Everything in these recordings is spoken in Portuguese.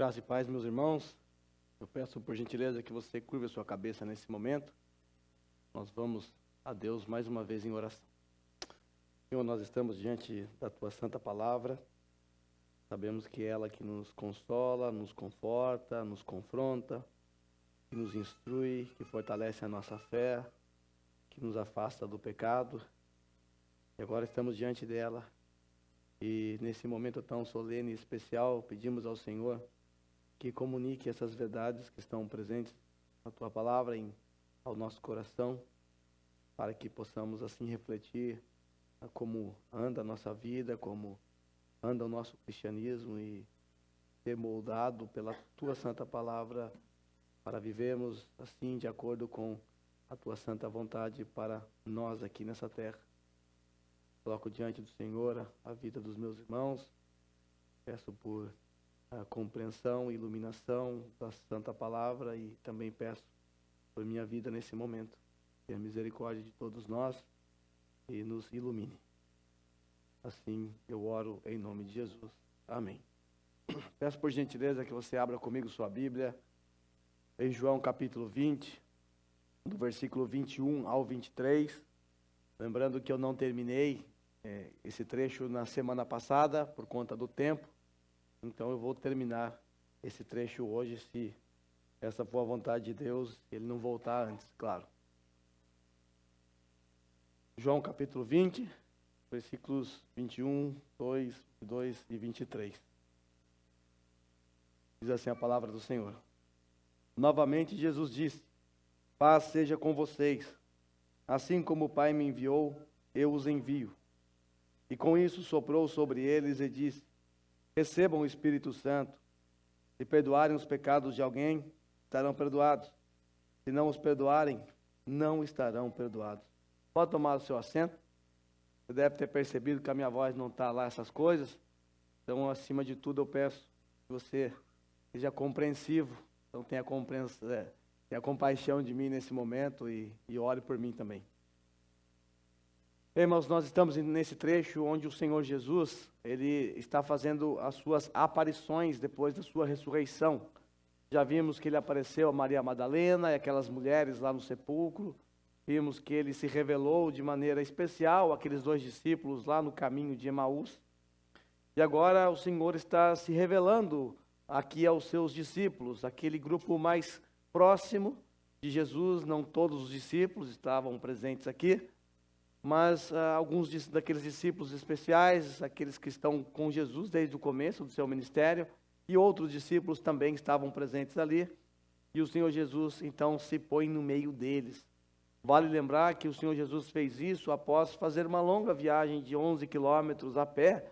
Graça e paz, meus irmãos. Eu peço por gentileza que você curve a sua cabeça nesse momento. Nós vamos a Deus mais uma vez em oração. Senhor, nós estamos diante da Tua Santa Palavra. Sabemos que é ela que nos consola, nos conforta, nos confronta, que nos instrui, que fortalece a nossa fé, que nos afasta do pecado. E agora estamos diante dela. E nesse momento tão solene e especial, pedimos ao Senhor que comunique essas verdades que estão presentes na Tua Palavra ao nosso coração, para que possamos assim refletir como anda a nossa vida, como anda o nosso cristianismo e ser moldado pela Tua Santa Palavra para vivermos assim de acordo com a Tua Santa vontade para nós aqui nessa terra. Coloco diante do Senhor a vida dos meus irmãos, peço por a compreensão e iluminação da Santa Palavra e também peço por minha vida nesse momento. Tenha misericórdia de todos nós e nos ilumine. Assim eu oro em nome de Jesus. Amém. Peço por gentileza que você abra comigo sua Bíblia em João capítulo 20, do versículo 21 ao 23. Lembrando que eu não terminei esse trecho na semana passada por conta do tempo. Então eu vou terminar esse trecho hoje, se essa for a vontade de Deus, ele não voltar antes, claro. João capítulo 20, versículos 21, 2 e 23. Diz assim a palavra do Senhor. Novamente Jesus disse: paz seja com vocês. Assim como o Pai me enviou, eu os envio. E com isso soprou sobre eles e disse: recebam o Espírito Santo. Se perdoarem os pecados de alguém, estarão perdoados. Se não os perdoarem, não estarão perdoados. Pode tomar o seu assento? Você deve ter percebido que a minha voz não está lá essas coisas. Então, acima de tudo, eu peço que você seja compreensivo. Então, tenha compaixão de mim nesse momento e ore por mim também. Irmãos, nós estamos nesse trecho onde o Senhor Jesus, Ele está fazendo as suas aparições depois da sua ressurreição. Já vimos que Ele apareceu a Maria Madalena e aquelas mulheres lá no sepulcro. Vimos que Ele se revelou de maneira especial àqueles 2 discípulos lá no caminho de Emaús. E agora o Senhor está se revelando aqui aos seus discípulos, aquele grupo mais próximo de Jesus. Não todos os discípulos estavam presentes aqui, mas alguns daqueles discípulos especiais, aqueles que estão com Jesus desde o começo do seu ministério, e outros discípulos também estavam presentes ali, e o Senhor Jesus então se põe no meio deles. Vale lembrar que o Senhor Jesus fez isso após fazer uma longa viagem de 11 quilômetros a pé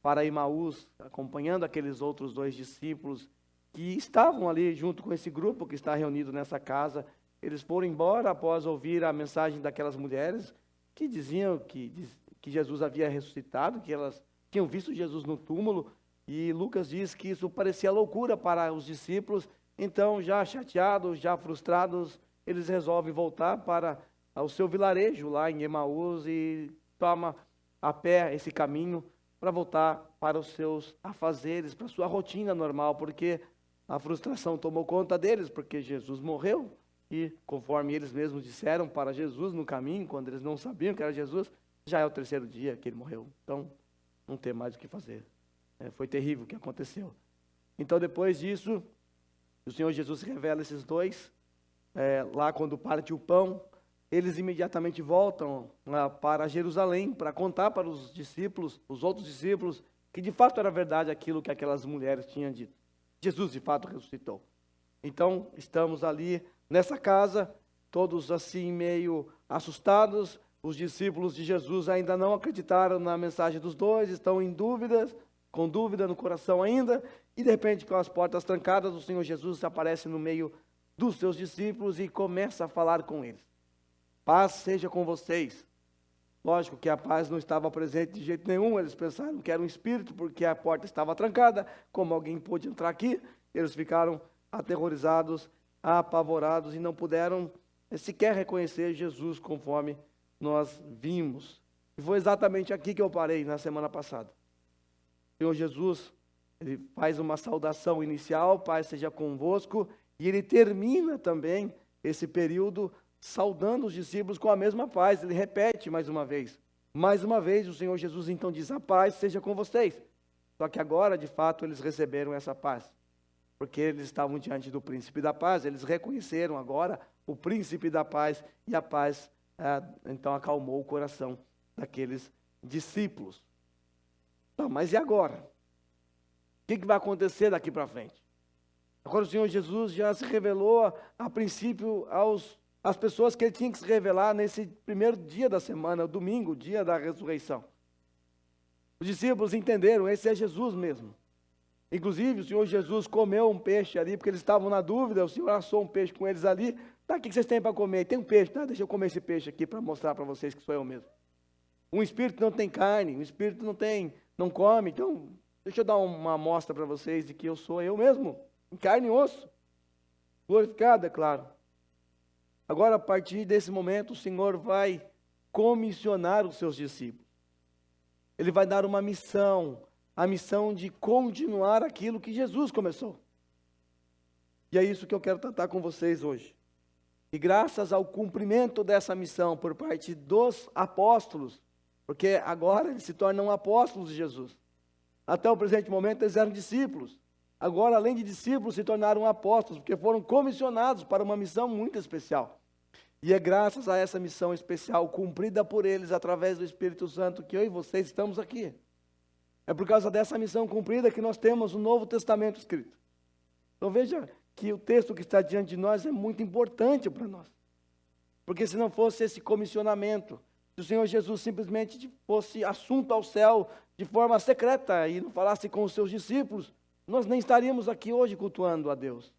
para Emaús, acompanhando aqueles outros 2 discípulos que estavam ali junto com esse grupo que está reunido nessa casa. Eles foram embora após ouvir a mensagem daquelas mulheres que diziam que Jesus havia ressuscitado, que elas tinham visto Jesus no túmulo, e Lucas diz que isso parecia loucura para os discípulos. Então, já chateados, já frustrados, eles resolvem voltar para o seu vilarejo lá em Emaús e toma a pé esse caminho para voltar para os seus afazeres, para a sua rotina normal, porque a frustração tomou conta deles, porque Jesus morreu. E conforme eles mesmos disseram para Jesus no caminho, quando eles não sabiam que era Jesus, já é o 3º dia que ele morreu. Então, não tem mais o que fazer. Foi terrível o que aconteceu. Então, depois disso, o Senhor Jesus revela esses 2. Lá quando parte o pão, eles imediatamente voltam para Jerusalém, para contar para os discípulos, os outros discípulos, que de fato era verdade aquilo que aquelas mulheres tinham dito. Jesus de fato ressuscitou. Então, estamos ali nessa casa, todos assim meio assustados. Os discípulos de Jesus ainda não acreditaram na mensagem dos 2, estão em dúvidas, com dúvida no coração ainda, e de repente, com as portas trancadas, o Senhor Jesus aparece no meio dos seus discípulos e começa a falar com eles. Paz seja com vocês. Lógico que a paz não estava presente de jeito nenhum. Eles pensaram que era um espírito, porque a porta estava trancada. Como alguém pôde entrar aqui? Eles ficaram aterrorizados, apavorados e não puderam sequer reconhecer Jesus conforme nós vimos. E foi exatamente aqui que eu parei na semana passada. O Senhor Jesus Ele faz uma saudação inicial, paz seja convosco, e ele termina também esse período saudando os discípulos com a mesma paz. Ele repete mais uma vez. Mais uma vez o Senhor Jesus então diz, a paz seja com vocês. Só que agora, de fato, eles receberam essa paz. Porque eles estavam diante do príncipe da paz, eles reconheceram agora o príncipe da paz, e a paz então acalmou o coração daqueles discípulos. Tá, mas e agora? O que vai acontecer daqui para frente? Agora o Senhor Jesus já se revelou a princípio às pessoas que ele tinha que se revelar nesse primeiro dia da semana, o domingo, o dia da ressurreição. Os discípulos entenderam, esse é Jesus mesmo. Inclusive, o Senhor Jesus comeu um peixe ali, porque eles estavam na dúvida, o Senhor assou um peixe com eles ali. Tá, o que vocês têm para comer? Tem um peixe, tá? Deixa eu comer esse peixe aqui para mostrar para vocês que sou eu mesmo. Um espírito não tem carne, um espírito não come, então deixa eu dar uma amostra para vocês de que eu sou eu mesmo, em carne e osso. Glorificado, é claro. Agora, a partir desse momento, o Senhor vai comissionar os seus discípulos. Ele vai dar uma missão, a missão de continuar aquilo que Jesus começou. E é isso que eu quero tratar com vocês hoje. E graças ao cumprimento dessa missão por parte dos apóstolos, porque agora eles se tornam apóstolos de Jesus. Até o presente momento eles eram discípulos. Agora, além de discípulos, se tornaram apóstolos, porque foram comissionados para uma missão muito especial. E é graças a essa missão especial, cumprida por eles através do Espírito Santo, que eu e vocês estamos aqui. É por causa dessa missão cumprida que nós temos o Novo Testamento escrito. Então veja que o texto que está diante de nós é muito importante para nós. Porque se não fosse esse comissionamento, se o Senhor Jesus simplesmente fosse assunto ao céu de forma secreta e não falasse com os seus discípulos, nós nem estaríamos aqui hoje cultuando a Deus.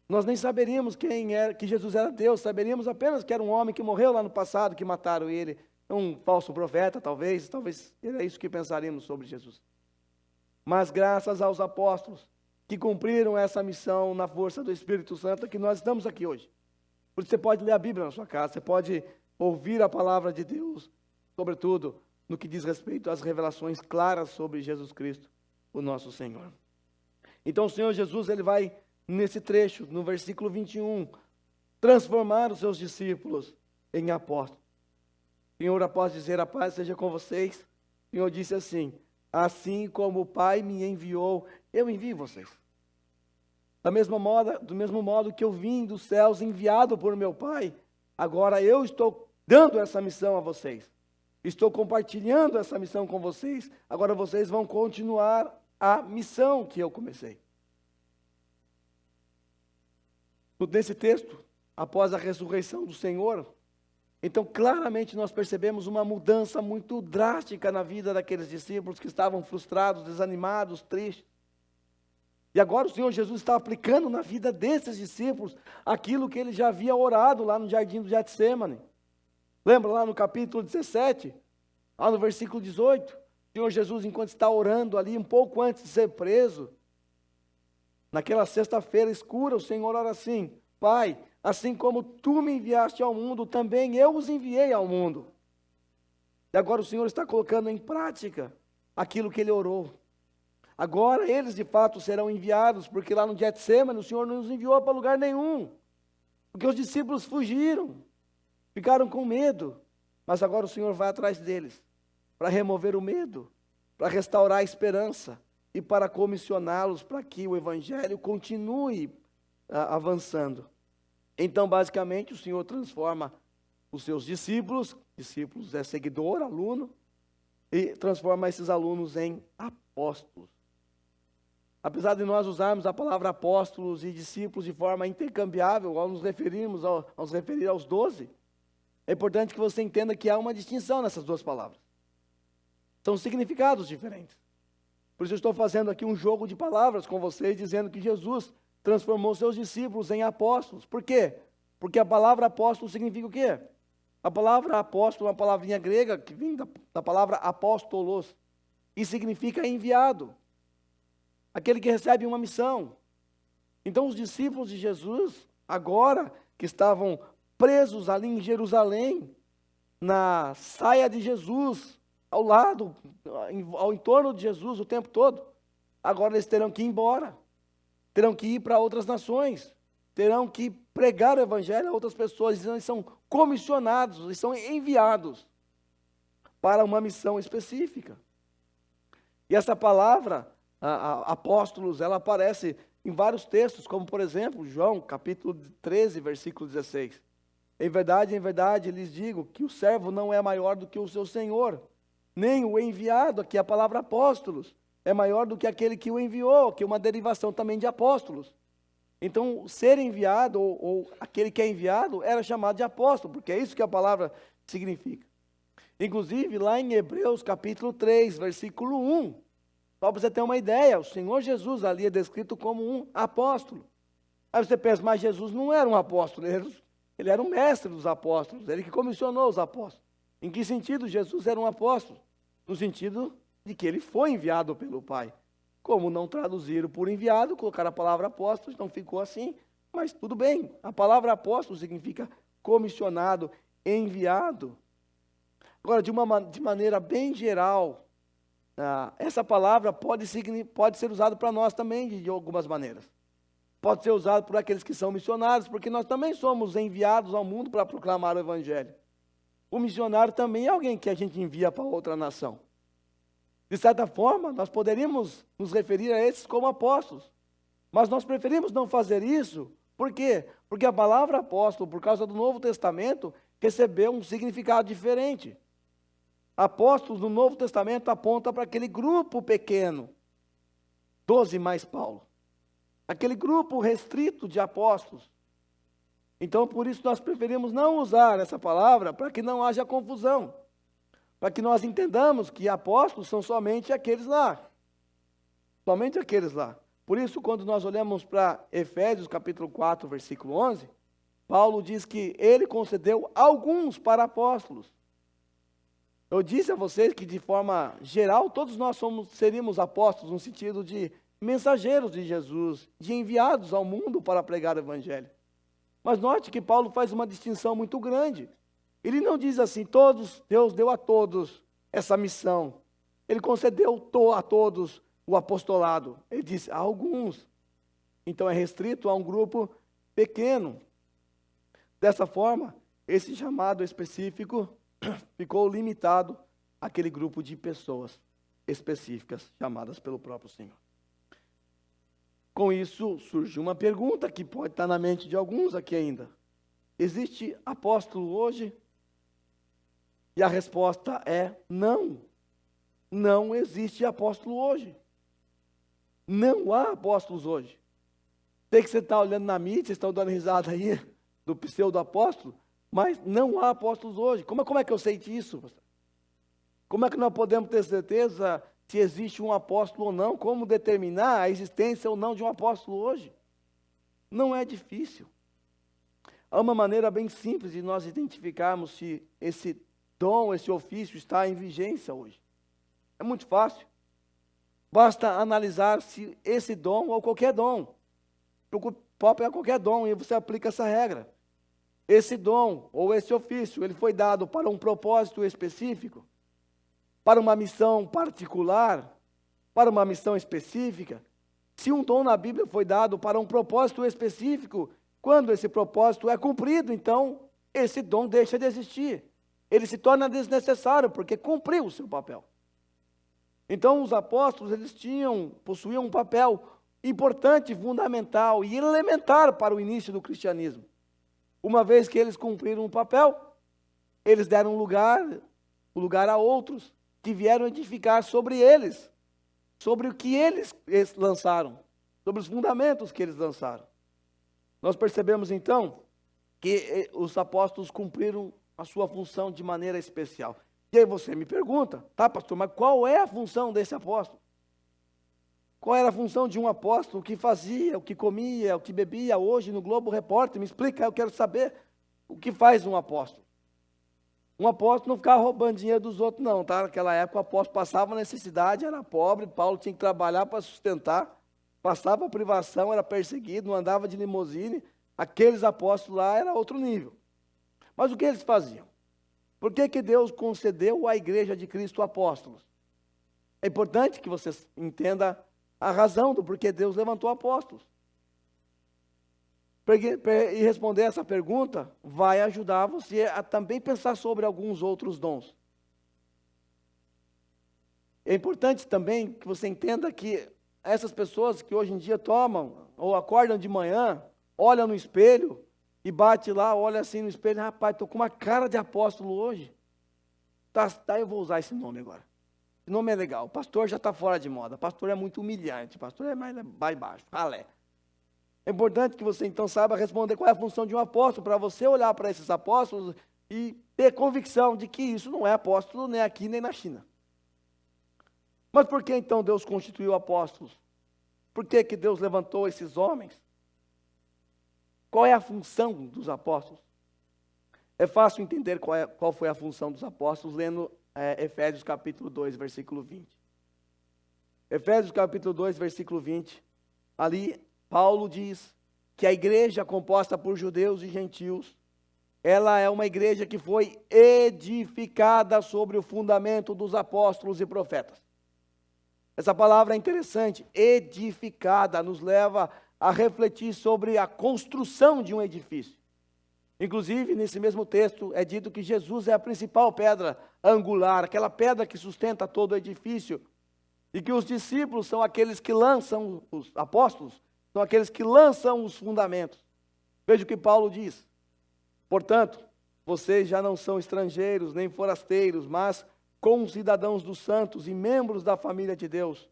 Nós nem saberíamos que Jesus era Deus, saberíamos apenas que era um homem que morreu lá no passado, que mataram ele, um falso profeta, talvez era isso que pensaríamos sobre Jesus. Mas graças aos apóstolos que cumpriram essa missão na força do Espírito Santo, que nós estamos aqui hoje. Por isso você pode ler a Bíblia na sua casa, você pode ouvir a palavra de Deus, sobretudo no que diz respeito às revelações claras sobre Jesus Cristo, o nosso Senhor. Então o Senhor Jesus, ele vai, nesse trecho, no versículo 21, transformar os seus discípulos em apóstolos. O Senhor, após dizer a paz seja com vocês, o Senhor disse assim, assim como o Pai me enviou, eu envio vocês. Do mesmo modo que eu vim dos céus enviado por meu Pai, agora eu estou dando essa missão a vocês. Estou compartilhando essa missão com vocês. Agora vocês vão continuar a missão que eu comecei. Nesse texto, após a ressurreição do Senhor, então claramente nós percebemos uma mudança muito drástica na vida daqueles discípulos que estavam frustrados, desanimados, tristes. E agora o Senhor Jesus está aplicando na vida desses discípulos aquilo que ele já havia orado lá no jardim do Getsêmani. Lembra lá no capítulo 17, lá no versículo 18, o Senhor Jesus, enquanto está orando ali, um pouco antes de ser preso, naquela sexta-feira escura, o Senhor ora assim, Pai, assim como tu me enviaste ao mundo, também eu os enviei ao mundo. E agora o Senhor está colocando em prática aquilo que ele orou. Agora eles de fato serão enviados, porque lá no Getsêmani o Senhor não os enviou para lugar nenhum. Porque os discípulos fugiram, ficaram com medo. Mas agora o Senhor vai atrás deles, para remover o medo, para restaurar a esperança e para comissioná-los para que o Evangelho continue avançando. Então, basicamente, o Senhor transforma os seus discípulos é seguidor, aluno, e transforma esses alunos em apóstolos. Apesar de nós usarmos a palavra apóstolos e discípulos de forma intercambiável, ao nos referir aos 12, é importante que você entenda que há uma distinção nessas duas palavras. São significados diferentes. Por isso eu estou fazendo aqui um jogo de palavras com vocês, dizendo que Jesus transformou seus discípulos em apóstolos. Por quê? Porque a palavra apóstolo significa o quê? A palavra apóstolo é uma palavrinha grega que vem da palavra apóstolos e significa enviado. Aquele que recebe uma missão. Então os discípulos de Jesus, agora que estavam presos ali em Jerusalém, na saia de Jesus, ao lado, ao entorno de Jesus o tempo todo, agora eles terão que ir embora, terão que ir para outras nações, terão que pregar o evangelho a outras pessoas. Eles são comissionados, eles são enviados para uma missão específica. E essa palavra, apóstolos, ela aparece em vários textos, como por exemplo, João, capítulo 13, versículo 16. Em verdade, lhes digo que o servo não é maior do que o seu senhor, nem o enviado, aqui a palavra apóstolos, é maior do que aquele que o enviou, que é uma derivação também de apóstolos. Então, ser enviado, ou aquele que é enviado, era chamado de apóstolo, porque é isso que a palavra significa. Inclusive, lá em Hebreus, capítulo 3, versículo 1, só para você ter uma ideia, o Senhor Jesus ali é descrito como um apóstolo. Aí você pensa, mas Jesus não era um apóstolo, ele era o mestre dos apóstolos, ele que comissionou os apóstolos. Em que sentido Jesus era um apóstolo? No sentido de que ele foi enviado pelo Pai. Como não traduziram por enviado, colocaram a palavra apóstolo, então ficou assim, mas tudo bem. A palavra apóstolo significa comissionado, enviado. Agora, de maneira bem geral, essa palavra pode ser usada para nós também de algumas maneiras. Pode ser usado por aqueles que são missionários, porque nós também somos enviados ao mundo para proclamar o evangelho. O missionário também é alguém que a gente envia para outra nação. De certa forma, nós poderíamos nos referir a esses como apóstolos, mas nós preferimos não fazer isso. Por quê? Porque a palavra apóstolo, por causa do Novo Testamento, recebeu um significado diferente. Apóstolos no Novo Testamento aponta para aquele grupo pequeno, 12 mais Paulo. Aquele grupo restrito de apóstolos. Então, por isso, nós preferimos não usar essa palavra para que não haja confusão. Para que nós entendamos que apóstolos são somente aqueles lá. Somente aqueles lá. Por isso, quando nós olhamos para Efésios capítulo 4, versículo 11, Paulo diz que ele concedeu alguns para apóstolos. Eu disse a vocês que, de forma geral, todos nós seríamos apóstolos no sentido de mensageiros de Jesus, de enviados ao mundo para pregar o evangelho. Mas note que Paulo faz uma distinção muito grande. Ele não diz assim, Deus deu a todos essa missão. Ele concedeu a todos o apostolado. Ele diz a alguns. Então é restrito a um grupo pequeno. Dessa forma, esse chamado específico ficou limitado àquele grupo de pessoas específicas chamadas pelo próprio Senhor. Com isso, surge uma pergunta que pode estar na mente de alguns aqui ainda. Existe apóstolo hoje? E a resposta é não. Não existe apóstolo hoje. Não há apóstolos hoje. Sei que você está olhando na mídia, vocês estão dando risada aí do pseudo-apóstolo, mas não há apóstolos hoje. Como é que eu sei disso? Como é que nós podemos ter certeza se existe um apóstolo ou não? Como determinar a existência ou não de um apóstolo hoje? Não é difícil. Há uma maneira bem simples de nós identificarmos se esse dom, esse ofício está em vigência hoje. É muito fácil. Basta analisar se esse dom ou qualquer dom. Pode pegar qualquer dom e você aplica essa regra. Esse dom ou esse ofício, ele foi dado para um propósito específico, para uma missão particular, para uma missão específica. Se um dom na Bíblia foi dado para um propósito específico, quando esse propósito é cumprido, então esse dom deixa de existir. Ele se torna desnecessário, porque cumpriu o seu papel. Então os apóstolos, possuíam um papel importante, fundamental e elementar para o início do cristianismo. Uma vez que eles cumpriram o papel, eles deram o lugar a outros que vieram edificar sobre eles, sobre o que eles lançaram, sobre os fundamentos que eles lançaram. Nós percebemos então que os apóstolos cumpriram a sua função de maneira especial. E aí você me pergunta, tá, pastor, mas qual é a função desse apóstolo? Qual era a função de um apóstolo? O que fazia, o que comia, o que bebia? Hoje no Globo Repórter, me explica, eu quero saber o que faz um apóstolo. Um apóstolo não ficava roubando dinheiro dos outros não, tá? Naquela época o apóstolo passava necessidade, era pobre, Paulo tinha que trabalhar para sustentar, passava privação, era perseguido, não andava de limusine. Aqueles apóstolos lá era outro nível. Mas o que eles faziam? Por que Deus concedeu à igreja de Cristo apóstolos? É importante que você entenda a razão do porquê Deus levantou apóstolos. E responder essa pergunta vai ajudar você a também pensar sobre alguns outros dons. É importante também que você entenda que essas pessoas que hoje em dia tomam ou acordam de manhã, olham no espelho e bate lá, olha assim no espelho, rapaz, estou com uma cara de apóstolo hoje. Tá, eu vou usar esse nome agora. Esse nome é legal. Pastor já está fora de moda. Pastor é muito humilhante. Pastor é mais baixo, ralé. É importante que você então saiba responder qual é a função de um apóstolo, para você olhar para esses apóstolos e ter convicção de que isso não é apóstolo nem aqui nem na China. Mas por que então Deus constituiu apóstolos? Por que Deus levantou esses homens? Qual é a função dos apóstolos? É fácil entender qual foi a função dos apóstolos lendo Efésios capítulo 2, versículo 20. Efésios capítulo 2, versículo 20. Ali Paulo diz que a igreja composta por judeus e gentios, ela é uma igreja que foi edificada sobre o fundamento dos apóstolos e profetas. Essa palavra é interessante, edificada, nos leva a refletir sobre a construção de um edifício. Inclusive, nesse mesmo texto, é dito que Jesus é a principal pedra angular, aquela pedra que sustenta todo o edifício, e que os discípulos são aqueles que lançam, os apóstolos, são aqueles que lançam os fundamentos. Veja o que Paulo diz. Portanto, vocês já não são estrangeiros, nem forasteiros, mas concidadãos dos santos e membros da família de Deus,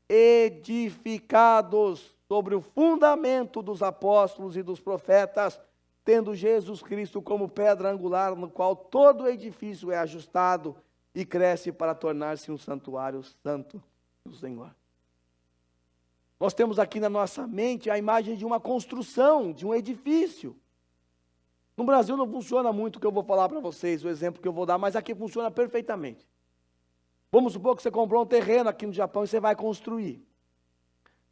edificados sobre o fundamento dos apóstolos e dos profetas, tendo Jesus Cristo como pedra angular, no qual todo o edifício é ajustado e cresce para tornar-se um santuário santo do Senhor. Nós temos aqui na nossa mente a imagem de uma construção, de um edifício. No Brasil não funciona muito o que eu vou falar para vocês, o exemplo que eu vou dar, mas aqui funciona perfeitamente. Vamos supor que você comprou um terreno aqui no Japão e você vai construir.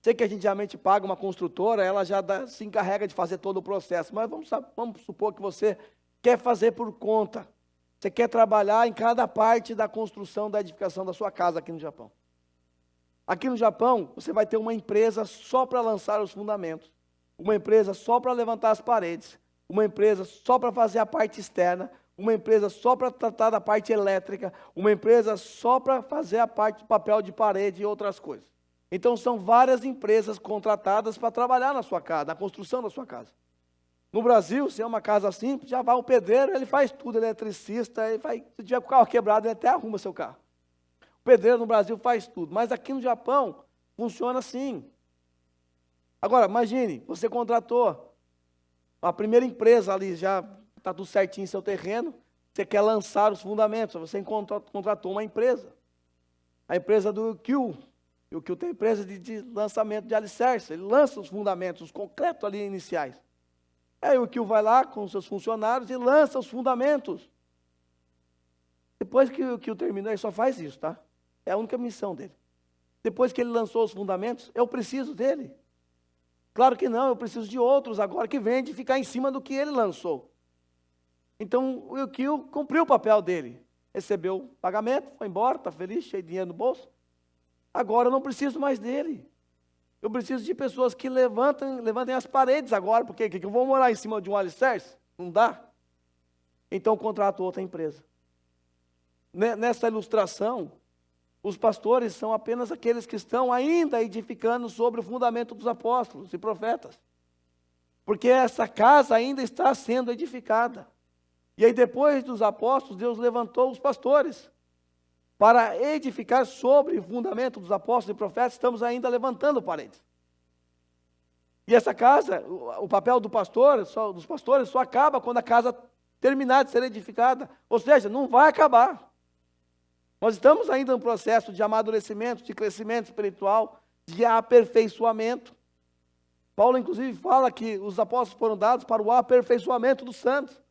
Sei que a gente geralmente paga uma construtora, ela já se encarrega de fazer todo o processo, mas vamos supor que você quer fazer por conta. Você quer trabalhar em cada parte da construção, da edificação da sua casa aqui no Japão. Aqui no Japão, você vai ter uma empresa só para lançar os fundamentos, uma empresa só para levantar as paredes, uma empresa só para fazer a parte externa, uma empresa só para tratar da parte elétrica, uma empresa só para fazer a parte do papel de parede e outras coisas. Então, são várias empresas contratadas para trabalhar na sua casa, na construção da sua casa. No Brasil, se é uma casa simples, já vai o pedreiro, ele faz tudo, eletricista, se tiver com o carro quebrado, ele até arruma seu carro. O pedreiro no Brasil faz tudo, mas aqui no Japão, funciona assim. Agora, imagine, você contratou a primeira empresa ali, já está tudo certinho em seu terreno, você quer lançar os fundamentos, você contratou uma empresa. A empresa do Ukyu. E o que tem empresa de lançamento de alicerce, ele lança os fundamentos, os concretos ali iniciais. Aí o Ukyu vai lá com seus funcionários e lança os fundamentos. Depois que o Ukyu terminou, ele só faz isso, tá? É a única missão dele. Depois que ele lançou os fundamentos, eu preciso dele. Claro que não, eu preciso de outros agora que venham de ficar em cima do que ele lançou. Então o Ukyu cumpriu o papel dele. Recebeu o pagamento, foi embora, está feliz, cheio de dinheiro no bolso. Agora eu não preciso mais dele. Eu preciso de pessoas que levantem as paredes agora, porque eu vou morar em cima de um alicerce? Não dá. Então contrato outra empresa. Nessa ilustração, os pastores são apenas aqueles que estão ainda edificando sobre o fundamento dos apóstolos e profetas. Porque essa casa ainda está sendo edificada. E aí depois dos apóstolos, Deus levantou os pastores. Para edificar sobre o fundamento dos apóstolos e profetas, estamos ainda levantando paredes. E essa casa, o papel dos pastores só acaba quando a casa terminar de ser edificada. Ou seja, não vai acabar. Nós estamos ainda no processo de amadurecimento, de crescimento espiritual, de aperfeiçoamento. Paulo, inclusive, fala que os apóstolos foram dados para o aperfeiçoamento dos santos.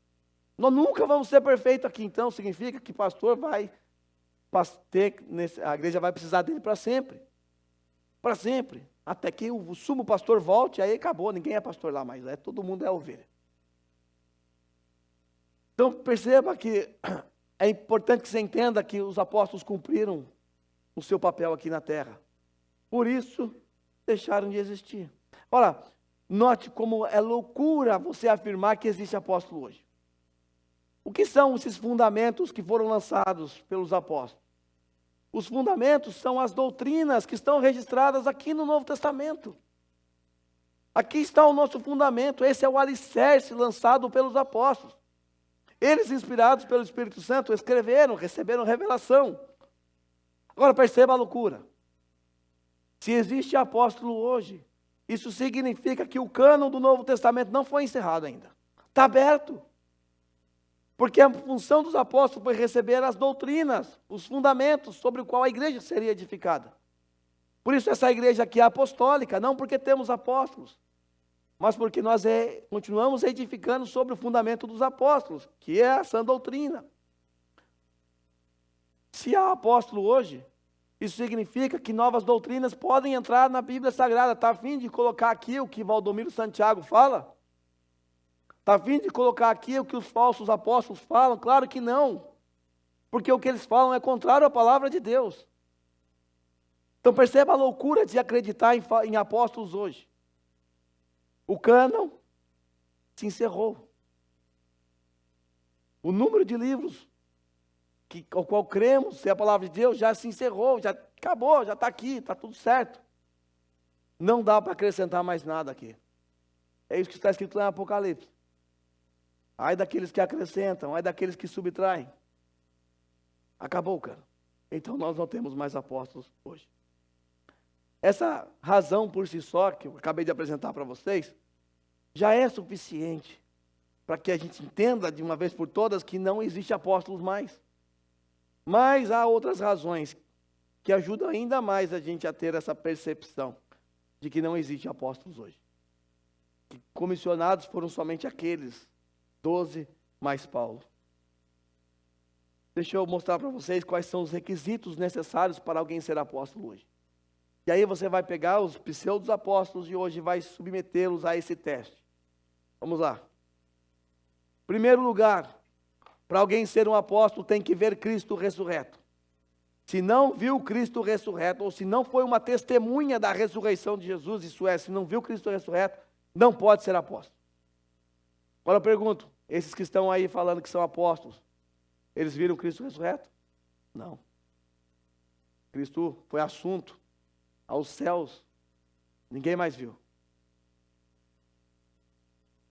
Nós nunca vamos ser perfeitos aqui, então significa que pastor a igreja vai precisar dele para sempre. Para sempre. Até que o sumo pastor volte, aí acabou, ninguém é pastor lá mais, todo mundo é ovelha. Então perceba que é importante que você entenda que os apóstolos cumpriram o seu papel aqui na terra. Por isso, deixaram de existir. Ora, note como é loucura você afirmar que existe apóstolo hoje. O que são esses fundamentos que foram lançados pelos apóstolos? Os fundamentos são as doutrinas que estão registradas aqui no Novo Testamento. Aqui está o nosso fundamento, esse é o alicerce lançado pelos apóstolos. Eles, inspirados pelo Espírito Santo, escreveram, receberam revelação. Agora perceba a loucura. Se existe apóstolo hoje, isso significa que o cânon do Novo Testamento não foi encerrado ainda. Está aberto. Porque a função dos apóstolos foi receber as doutrinas, os fundamentos sobre o qual a igreja seria edificada. Por isso essa igreja aqui é apostólica, não porque temos apóstolos, mas porque nós continuamos edificando sobre o fundamento dos apóstolos, que é a sã doutrina. Se há apóstolo hoje, isso significa que novas doutrinas podem entrar na Bíblia Sagrada. Está a fim de colocar aqui o que Valdomiro Santiago fala? Está a fim de colocar aqui o que os falsos apóstolos falam? Claro que não, porque o que eles falam é contrário à palavra de Deus. Então perceba a loucura de acreditar em apóstolos hoje. O cânon se encerrou. O número de livros ao qual cremos ser a palavra de Deus já se encerrou, já acabou, já está aqui, está tudo certo. Não dá para acrescentar mais nada aqui. É isso que está escrito lá em Apocalipse. Ai daqueles que acrescentam, ai daqueles que subtraem. Acabou, cara. Então nós não temos mais apóstolos hoje. Essa razão por si só, que eu acabei de apresentar para vocês, já é suficiente para que a gente entenda de uma vez por todas que não existe apóstolos mais. Mas há outras razões que ajudam ainda mais a gente a ter essa percepção de que não existe apóstolos hoje. Que comissionados foram somente aqueles, 12 mais Paulo. Deixa eu mostrar para vocês quais são os requisitos necessários para alguém ser apóstolo hoje. E aí você vai pegar os pseudos apóstolos de hoje e vai submetê-los a esse teste. Vamos lá. Primeiro lugar, para alguém ser um apóstolo tem que ver Cristo ressurreto. Se não viu Cristo ressurreto, ou se não foi uma testemunha da ressurreição de Jesus, isso é, se não viu Cristo ressurreto, não pode ser apóstolo. Agora eu pergunto, esses que estão aí falando que são apóstolos, eles viram Cristo ressurreto? Não. Cristo foi assunto aos céus, ninguém mais viu.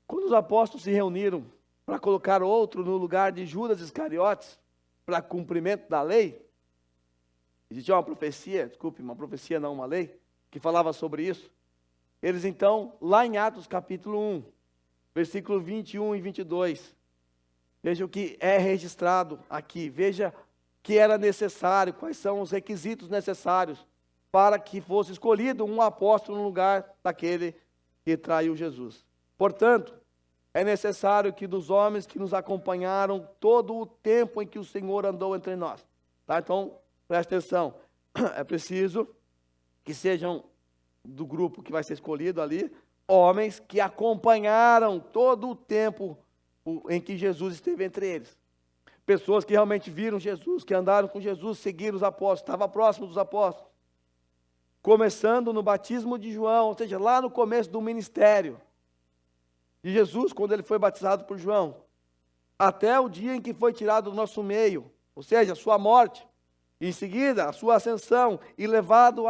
Quando os apóstolos se reuniram para colocar outro no lugar de Judas Iscariotes, para cumprimento da lei, existia uma profecia, uma lei, que falava sobre isso. Eles então, lá em Atos capítulo 1, versículo 21 e 22, veja o que é registrado aqui, veja que era necessário, quais são os requisitos necessários para que fosse escolhido um apóstolo no lugar daquele que traiu Jesus. Portanto, é necessário que dos homens que nos acompanharam todo o tempo em que o Senhor andou entre nós. Tá? Então, preste atenção. É preciso que sejam do grupo que vai ser escolhido ali, homens que acompanharam todo o tempo em que Jesus esteve entre eles. Pessoas que realmente viram Jesus, que andaram com Jesus, seguiram os apóstolos, estavam próximos dos apóstolos. Começando no batismo de João, ou seja, lá no começo do ministério de Jesus, quando ele foi batizado por João, até o dia em que foi tirado do nosso meio, ou seja, a sua morte, e em seguida a sua ascensão e levado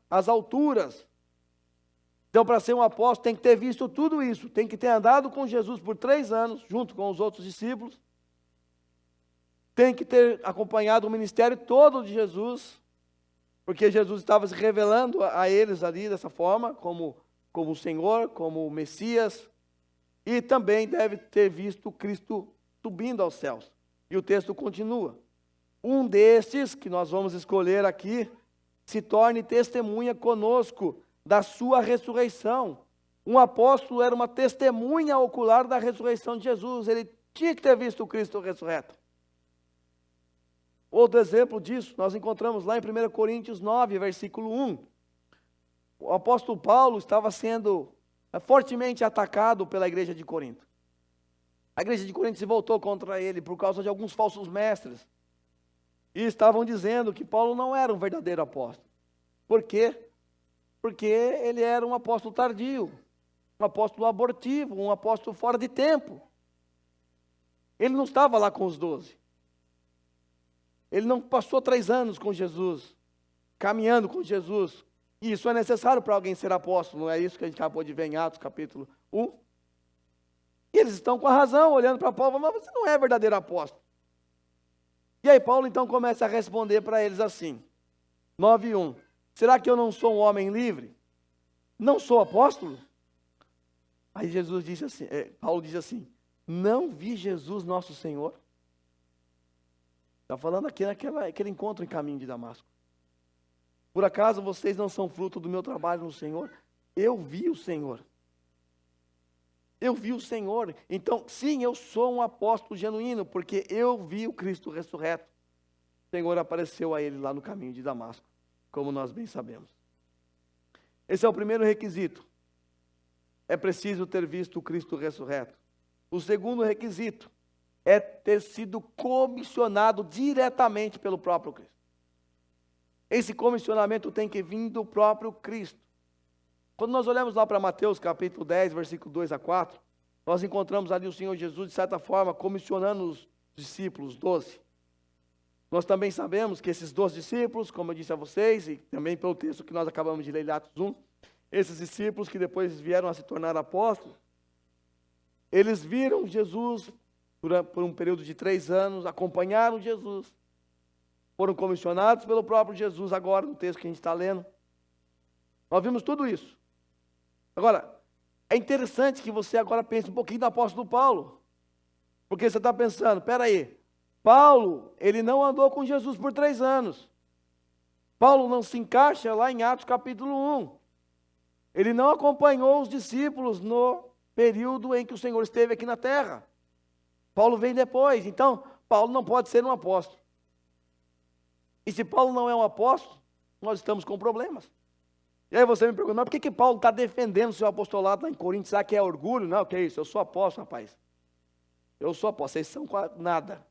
às alturas. Então, para ser um apóstolo, tem que ter visto tudo isso, tem que ter andado com Jesus por 3 anos, junto com os outros discípulos, tem que ter acompanhado o ministério todo de Jesus, porque Jesus estava se revelando a eles ali dessa forma, como o Senhor, como o Messias, e também deve ter visto Cristo subindo aos céus. E o texto continua. Um destes, que nós vamos escolher aqui, se torne testemunha conosco da sua ressurreição. Um apóstolo era uma testemunha ocular da ressurreição de Jesus. Ele tinha que ter visto o Cristo ressurreto. Outro exemplo disso, nós encontramos lá em 1 Coríntios 9, versículo 1. O apóstolo Paulo estava sendo fortemente atacado pela igreja de Corinto. A igreja de Corinto se voltou contra ele por causa de alguns falsos mestres. E estavam dizendo que Paulo não era um verdadeiro apóstolo. Por quê? porque ele era um apóstolo tardio, um apóstolo abortivo, um apóstolo fora de tempo. Ele não estava lá com os 12. Ele não passou 3 anos com Jesus, caminhando com Jesus. E isso é necessário para alguém ser apóstolo, não é isso que a gente acabou de ver em Atos capítulo 1? E eles estão com a razão, olhando para Paulo, mas você não é verdadeiro apóstolo. E aí Paulo então começa a responder para eles assim, 9:1. Será que eu não sou um homem livre? Não sou apóstolo? Aí Jesus disse assim, Paulo diz assim, não vi Jesus nosso Senhor? Está falando aqui naquele encontro em caminho de Damasco. Por acaso vocês não são fruto do meu trabalho no Senhor? Eu vi o Senhor. Eu vi o Senhor. Então, sim, eu sou um apóstolo genuíno, porque eu vi o Cristo ressurreto. O Senhor apareceu a ele lá no caminho de Damasco, como nós bem sabemos. Esse é o primeiro requisito. É preciso ter visto o Cristo ressurreto. O segundo requisito é ter sido comissionado diretamente pelo próprio Cristo. Esse comissionamento tem que vir do próprio Cristo. Quando nós olhamos lá para Mateus capítulo 10, versículo 2 a 4, nós encontramos ali o Senhor Jesus, de certa forma, comissionando os discípulos, 12. Nós também sabemos que esses 12 discípulos, como eu disse a vocês, e também pelo texto que nós acabamos de ler em Atos 1, esses discípulos que depois vieram a se tornar apóstolos, eles viram Jesus por um período de 3 anos, acompanharam Jesus, foram comissionados pelo próprio Jesus, agora no texto que a gente está lendo. Nós vimos tudo isso. Agora, é interessante que você agora pense um pouquinho do apóstolo Paulo, porque você está pensando, peraí, Paulo, ele não andou com Jesus por 3 anos. Paulo não se encaixa lá em Atos capítulo 1. Ele não acompanhou os discípulos no período em que o Senhor esteve aqui na terra. Paulo vem depois, então Paulo não pode ser um apóstolo. E se Paulo não é um apóstolo, nós estamos com problemas. E aí você me pergunta, mas por que Paulo está defendendo o seu apostolado lá em Coríntios? Será que é orgulho? Não, que é isso? Eu sou apóstolo, rapaz. Eu sou apóstolo, vocês são nada.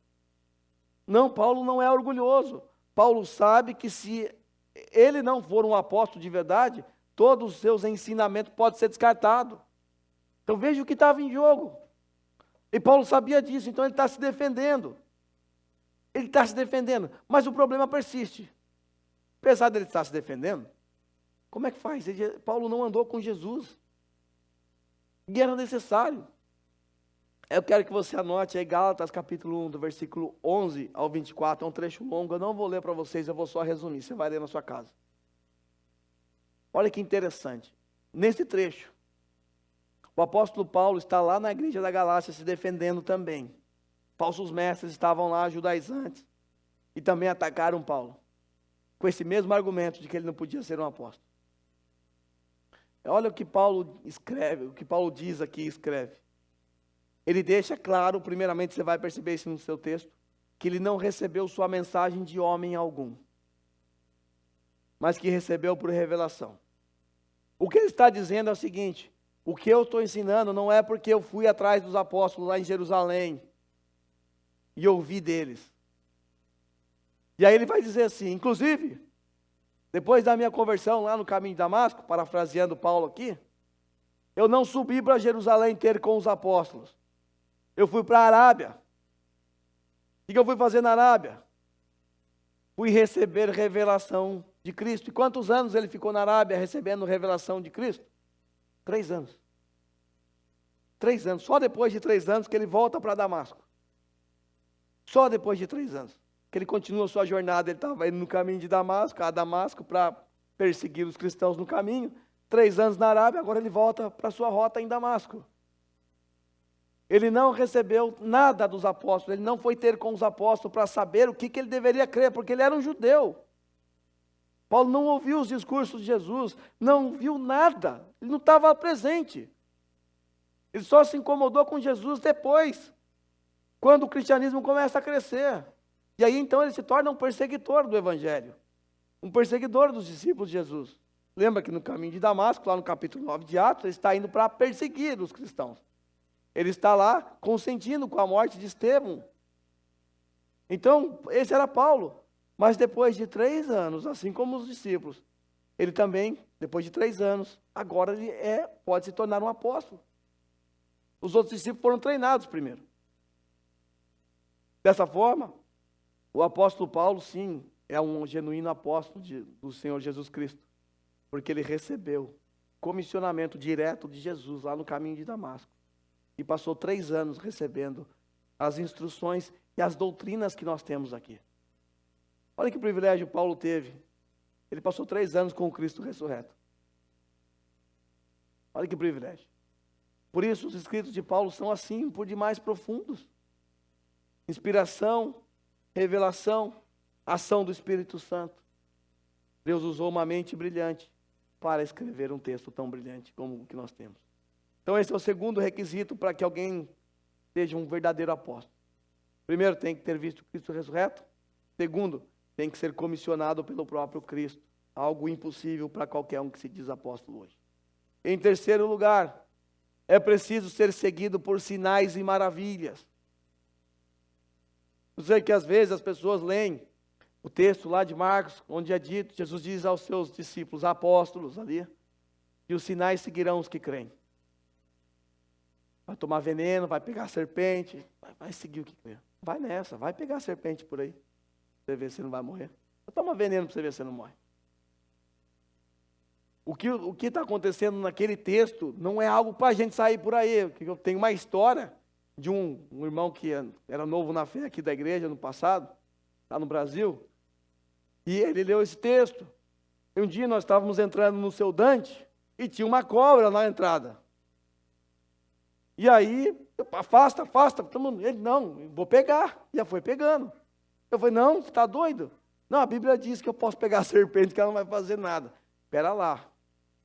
Não, Paulo não é orgulhoso. Paulo sabe que se ele não for um apóstolo de verdade, todos os seus ensinamentos podem ser descartados. Então veja o que estava em jogo. E Paulo sabia disso, então ele está se defendendo. Ele está se defendendo, mas o problema persiste. Apesar dele estar se defendendo, como é que faz? Paulo não andou com Jesus. E era necessário. Eu quero que você anote aí Gálatas capítulo 1, do versículo 11 ao 24. É um trecho longo, eu não vou ler para vocês, eu vou só resumir. Você vai ler na sua casa. Olha que interessante. Nesse trecho, o apóstolo Paulo está lá na igreja da Galácia se defendendo também. Falsos mestres estavam lá, judaizantes, e também atacaram Paulo, com esse mesmo argumento de que ele não podia ser um apóstolo. Olha o que Paulo escreve, o que Paulo diz aqui e escreve. Ele deixa claro, primeiramente você vai perceber isso no seu texto, que ele não recebeu sua mensagem de homem algum, mas que recebeu por revelação. O que ele está dizendo é o seguinte: o que eu estou ensinando não é porque eu fui atrás dos apóstolos lá em Jerusalém e ouvi deles. E aí ele vai dizer assim, inclusive, depois da minha conversão lá no caminho de Damasco, parafraseando Paulo aqui, eu não subi para Jerusalém ter com os apóstolos. Eu fui para a Arábia. O que eu fui fazer na Arábia? Fui receber revelação de Cristo. E quantos anos ele ficou na Arábia recebendo revelação de Cristo? 3 anos. 3 anos. Só depois de 3 anos que ele volta para Damasco. Só depois de 3 anos. Que ele continua a sua jornada. Ele estava indo no caminho de Damasco, a Damasco, para perseguir os cristãos no caminho. 3 anos na Arábia, agora ele volta para a sua rota em Damasco. Ele não recebeu nada dos apóstolos, ele não foi ter com os apóstolos para saber o que ele deveria crer, porque ele era um judeu. Paulo não ouviu os discursos de Jesus, não viu nada, ele não estava presente. Ele só se incomodou com Jesus depois, quando o cristianismo começa a crescer. E aí então ele se torna um perseguidor do evangelho, um perseguidor dos discípulos de Jesus. Lembra que no caminho de Damasco, lá no capítulo 9 de Atos, ele está indo para perseguir os cristãos. Ele está lá consentindo com a morte de Estevão. Então, esse era Paulo. Mas depois de 3 anos, assim como os discípulos, ele também, depois de 3 anos, agora ele pode se tornar um apóstolo. Os outros discípulos foram treinados primeiro. Dessa forma, o apóstolo Paulo, sim, é um genuíno apóstolo do Senhor Jesus Cristo, porque ele recebeu comissionamento direto de Jesus lá no caminho de Damasco, e passou 3 anos recebendo as instruções e as doutrinas que nós temos aqui. Olha que privilégio Paulo teve. Ele passou 3 anos com o Cristo ressurreto. Olha que privilégio. Por isso os escritos de Paulo são assim, por demais profundos. Inspiração, revelação, ação do Espírito Santo. Deus usou uma mente brilhante para escrever um texto tão brilhante como o que nós temos. Então esse é o segundo requisito para que alguém seja um verdadeiro apóstolo. Primeiro, tem que ter visto Cristo ressurreto. Segundo, tem que ser comissionado pelo próprio Cristo. Algo impossível para qualquer um que se diz apóstolo hoje. Em terceiro lugar, é preciso ser seguido por sinais e maravilhas. Eu sei que às vezes as pessoas leem o texto lá de Marcos, onde é dito, Jesus diz aos seus discípulos, apóstolos ali, e os sinais seguirão os que creem. Vai tomar veneno, vai pegar serpente, vai seguir o que crê. Vai nessa, vai pegar serpente por aí. Você vê se não vai morrer. Toma veneno para você ver se não morre. O que está acontecendo naquele texto não é algo para a gente sair por aí. Eu tenho uma história de um irmão que era novo na fé aqui da igreja no passado, lá no Brasil, e ele leu esse texto. E um dia nós estávamos entrando no Seu Dante e tinha uma cobra na entrada. E aí, afasta, ele, não, vou pegar. Já foi pegando. Eu falei, não, você está doido? Não, a Bíblia diz que eu posso pegar a serpente, que ela não vai fazer nada. Espera lá.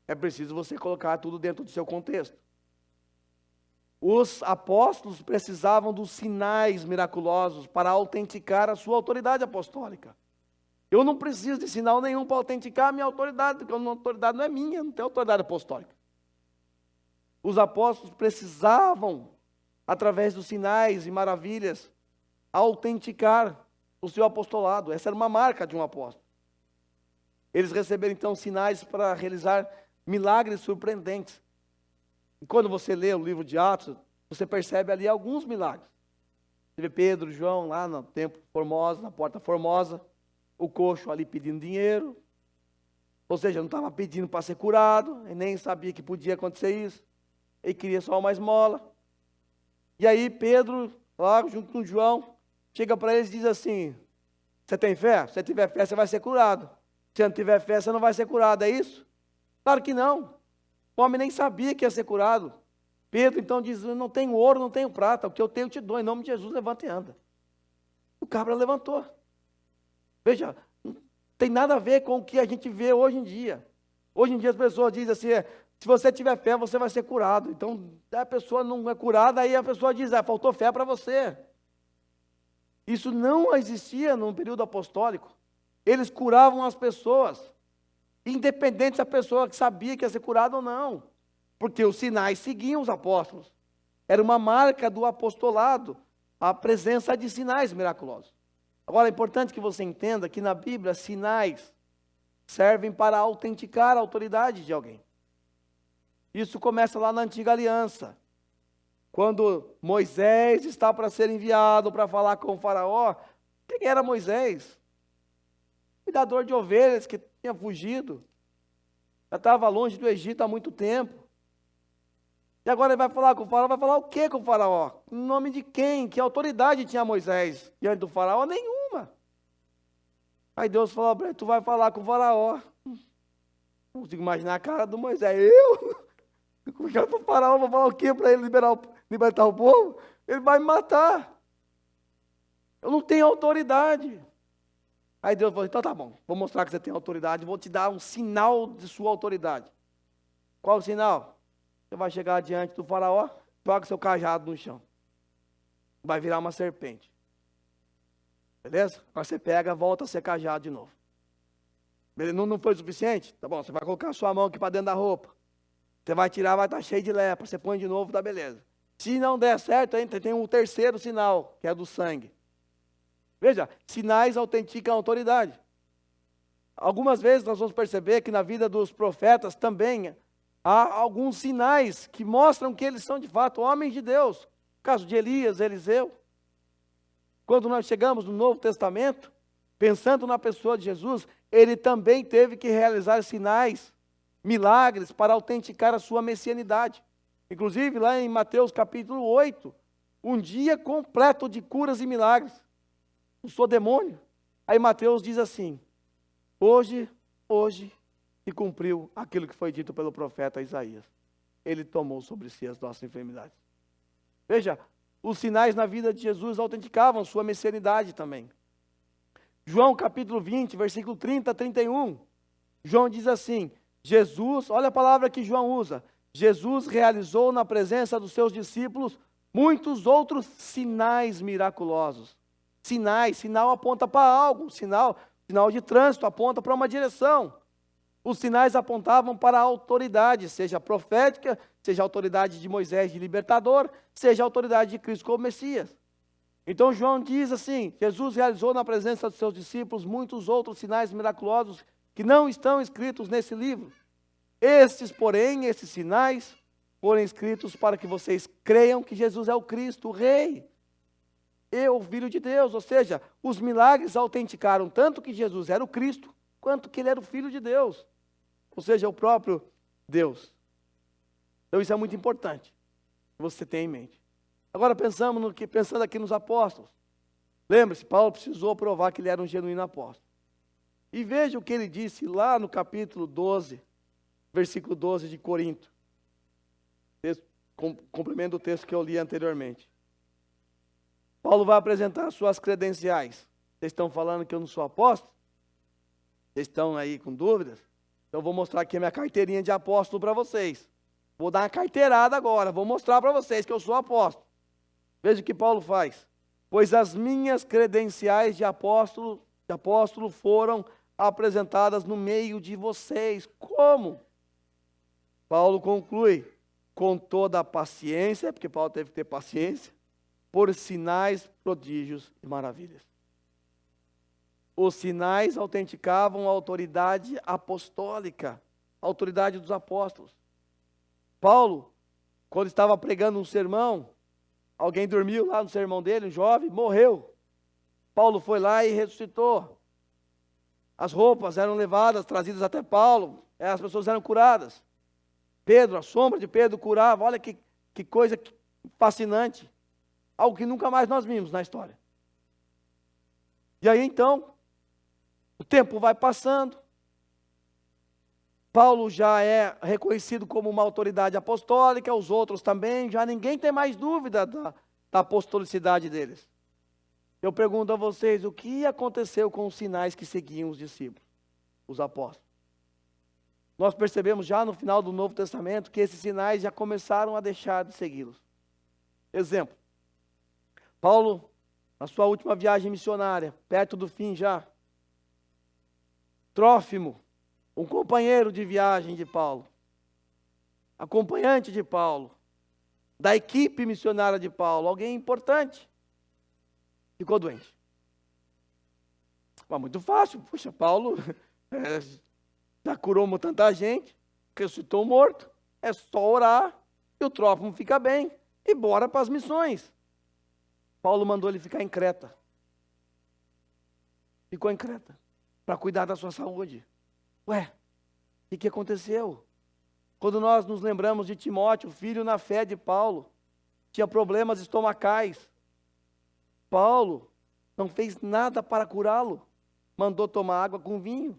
É preciso você colocar tudo dentro do seu contexto. Os apóstolos precisavam dos sinais miraculosos para autenticar a sua autoridade apostólica. Eu não preciso de sinal nenhum para autenticar a minha autoridade, porque a minha autoridade não é minha, eu não tenho autoridade apostólica. Os apóstolos precisavam, através dos sinais e maravilhas, autenticar o seu apostolado. Essa era uma marca de um apóstolo. Eles receberam então sinais para realizar milagres surpreendentes. E quando você lê o livro de Atos, você percebe ali alguns milagres. Você vê Pedro, João lá no templo Formosa, na porta Formosa, o coxo ali pedindo dinheiro. Ou seja, não estava pedindo para ser curado, e nem sabia que podia acontecer isso. Ele queria só uma esmola. E aí Pedro, lá junto com João, chega para eles e diz assim, você tem fé? Se você tiver fé, você vai ser curado. Se não tiver fé, você não vai ser curado, é isso? Claro que não. O homem nem sabia que ia ser curado. Pedro então diz, eu não tenho ouro, não tenho prata, o que eu tenho eu te dou, em nome de Jesus, levanta e anda. O cabra levantou. Veja, não tem nada a ver com o que a gente vê hoje em dia. Hoje em dia as pessoas dizem assim, se você tiver fé, você vai ser curado. Então, a pessoa não é curada, aí a pessoa diz, faltou fé para você. Isso não existia no período apostólico. Eles curavam as pessoas, independente se a pessoa sabia que ia ser curada ou não. Porque os sinais seguiam os apóstolos. Era uma marca do apostolado, a presença de sinais miraculosos. Agora, é importante que você entenda que na Bíblia, sinais servem para autenticar a autoridade de alguém. Isso começa lá na Antiga Aliança. Quando Moisés está para ser enviado para falar com o faraó, quem era Moisés? Cuidador de ovelhas que tinha fugido. Já estava longe do Egito há muito tempo. E agora ele vai falar com o faraó, vai falar o quê com o faraó? Em nome de quem? Que autoridade tinha Moisés diante do faraó? Nenhuma. Aí Deus falou para ele, tu vai falar com o faraó. Não consigo imaginar a cara do Moisés. Eu? Eu vou faraó, vou falar o quê para ele libertar o povo? Ele vai me matar. Eu não tenho autoridade. Aí Deus falou, então tá bom, vou mostrar que você tem autoridade, vou te dar um sinal de sua autoridade. Qual o sinal? Você vai chegar diante do faraó, joga seu cajado no chão. Vai virar uma serpente. Beleza? Agora você pega, volta a ser cajado de novo. Beleza? Não foi suficiente? Tá bom, você vai colocar a sua mão aqui para dentro da roupa. Você vai tirar, vai estar cheio de lepra. Você põe de novo, tá beleza. Se não der certo, ainda tem um terceiro sinal, que é do sangue. Veja, sinais autenticam a autoridade. algumas vezes nós vamos perceber que na vida dos profetas também há alguns sinais que mostram que eles são de fato homens de Deus. O caso de Elias, Eliseu. Quando nós chegamos no Novo Testamento, pensando na pessoa de Jesus, ele também teve que realizar sinais, milagres para autenticar a sua messianidade. Inclusive lá em Mateus capítulo 8, um dia completo de curas e milagres. Expulsou demônio. Aí Mateus diz assim: hoje se cumpriu aquilo que foi dito pelo profeta Isaías. Ele tomou sobre si as nossas enfermidades. Veja, os sinais na vida de Jesus autenticavam sua messianidade também. João capítulo 20, versículo 30 a 31. João diz assim: Jesus, olha a palavra que João usa. Jesus realizou na presença dos seus discípulos muitos outros sinais miraculosos. Sinal aponta para algo, sinal de trânsito aponta para uma direção. Os sinais apontavam para a autoridade, seja profética, seja a autoridade de Moisés de libertador, seja a autoridade de Cristo como Messias. Então João diz assim: Jesus realizou na presença dos seus discípulos muitos outros sinais miraculosos que não estão escritos nesse livro. Esses sinais foram escritos para que vocês creiam que Jesus é o Cristo, o Rei, e o Filho de Deus. Ou seja, os milagres autenticaram tanto que Jesus era o Cristo, quanto que ele era o Filho de Deus. Ou seja, o próprio Deus. Então isso é muito importante que você tenha em mente. Agora pensando aqui nos apóstolos. Lembre-se, Paulo precisou provar que ele era um genuíno apóstolo. E veja o que ele disse lá no capítulo 12, versículo 12 de Corinto. Complemento o texto que eu li anteriormente. Paulo vai apresentar suas credenciais. Vocês estão falando que eu não sou apóstolo? Vocês estão aí com dúvidas? Então eu vou mostrar aqui a minha carteirinha de apóstolo para vocês. Vou dar uma carteirada agora, vou mostrar para vocês que eu sou apóstolo. Veja o que Paulo faz. Pois as minhas credenciais de apóstolo foram apresentadas no meio de vocês. Como? Paulo conclui: com toda a paciência, porque Paulo teve que ter paciência, por sinais, prodígios e maravilhas. Os sinais autenticavam a autoridade apostólica, a autoridade dos apóstolos. Paulo, quando estava pregando um sermão, alguém dormiu lá no sermão dele, um jovem, morreu. Paulo foi lá e ressuscitou. As roupas eram levadas, trazidas até Paulo, as pessoas eram curadas. Pedro, a sombra de Pedro curava, olha que coisa fascinante. Algo que nunca mais nós vimos na história. E aí então, o tempo vai passando. Paulo já é reconhecido como uma autoridade apostólica, os outros também, já ninguém tem mais dúvida da apostolicidade deles. Eu pergunto a vocês, o que aconteceu com os sinais que seguiam os discípulos, os apóstolos? Nós percebemos já no final do Novo Testamento que esses sinais já começaram a deixar de segui-los. Exemplo, Paulo, na sua última viagem missionária, perto do fim já, Trófimo, um companheiro de viagem de Paulo, acompanhante de Paulo, da equipe missionária de Paulo, alguém importante, ficou doente. Mas muito fácil, puxa, Paulo já curou tanta gente, ressuscitou o morto, é só orar e o Trófimo fica bem e bora para as missões. Paulo mandou ele ficar em Creta. Ficou em Creta para cuidar da sua saúde. Ué, o que aconteceu? Quando nós nos lembramos de Timóteo, filho na fé de Paulo, tinha problemas estomacais. Paulo não fez nada para curá-lo. Mandou tomar água com vinho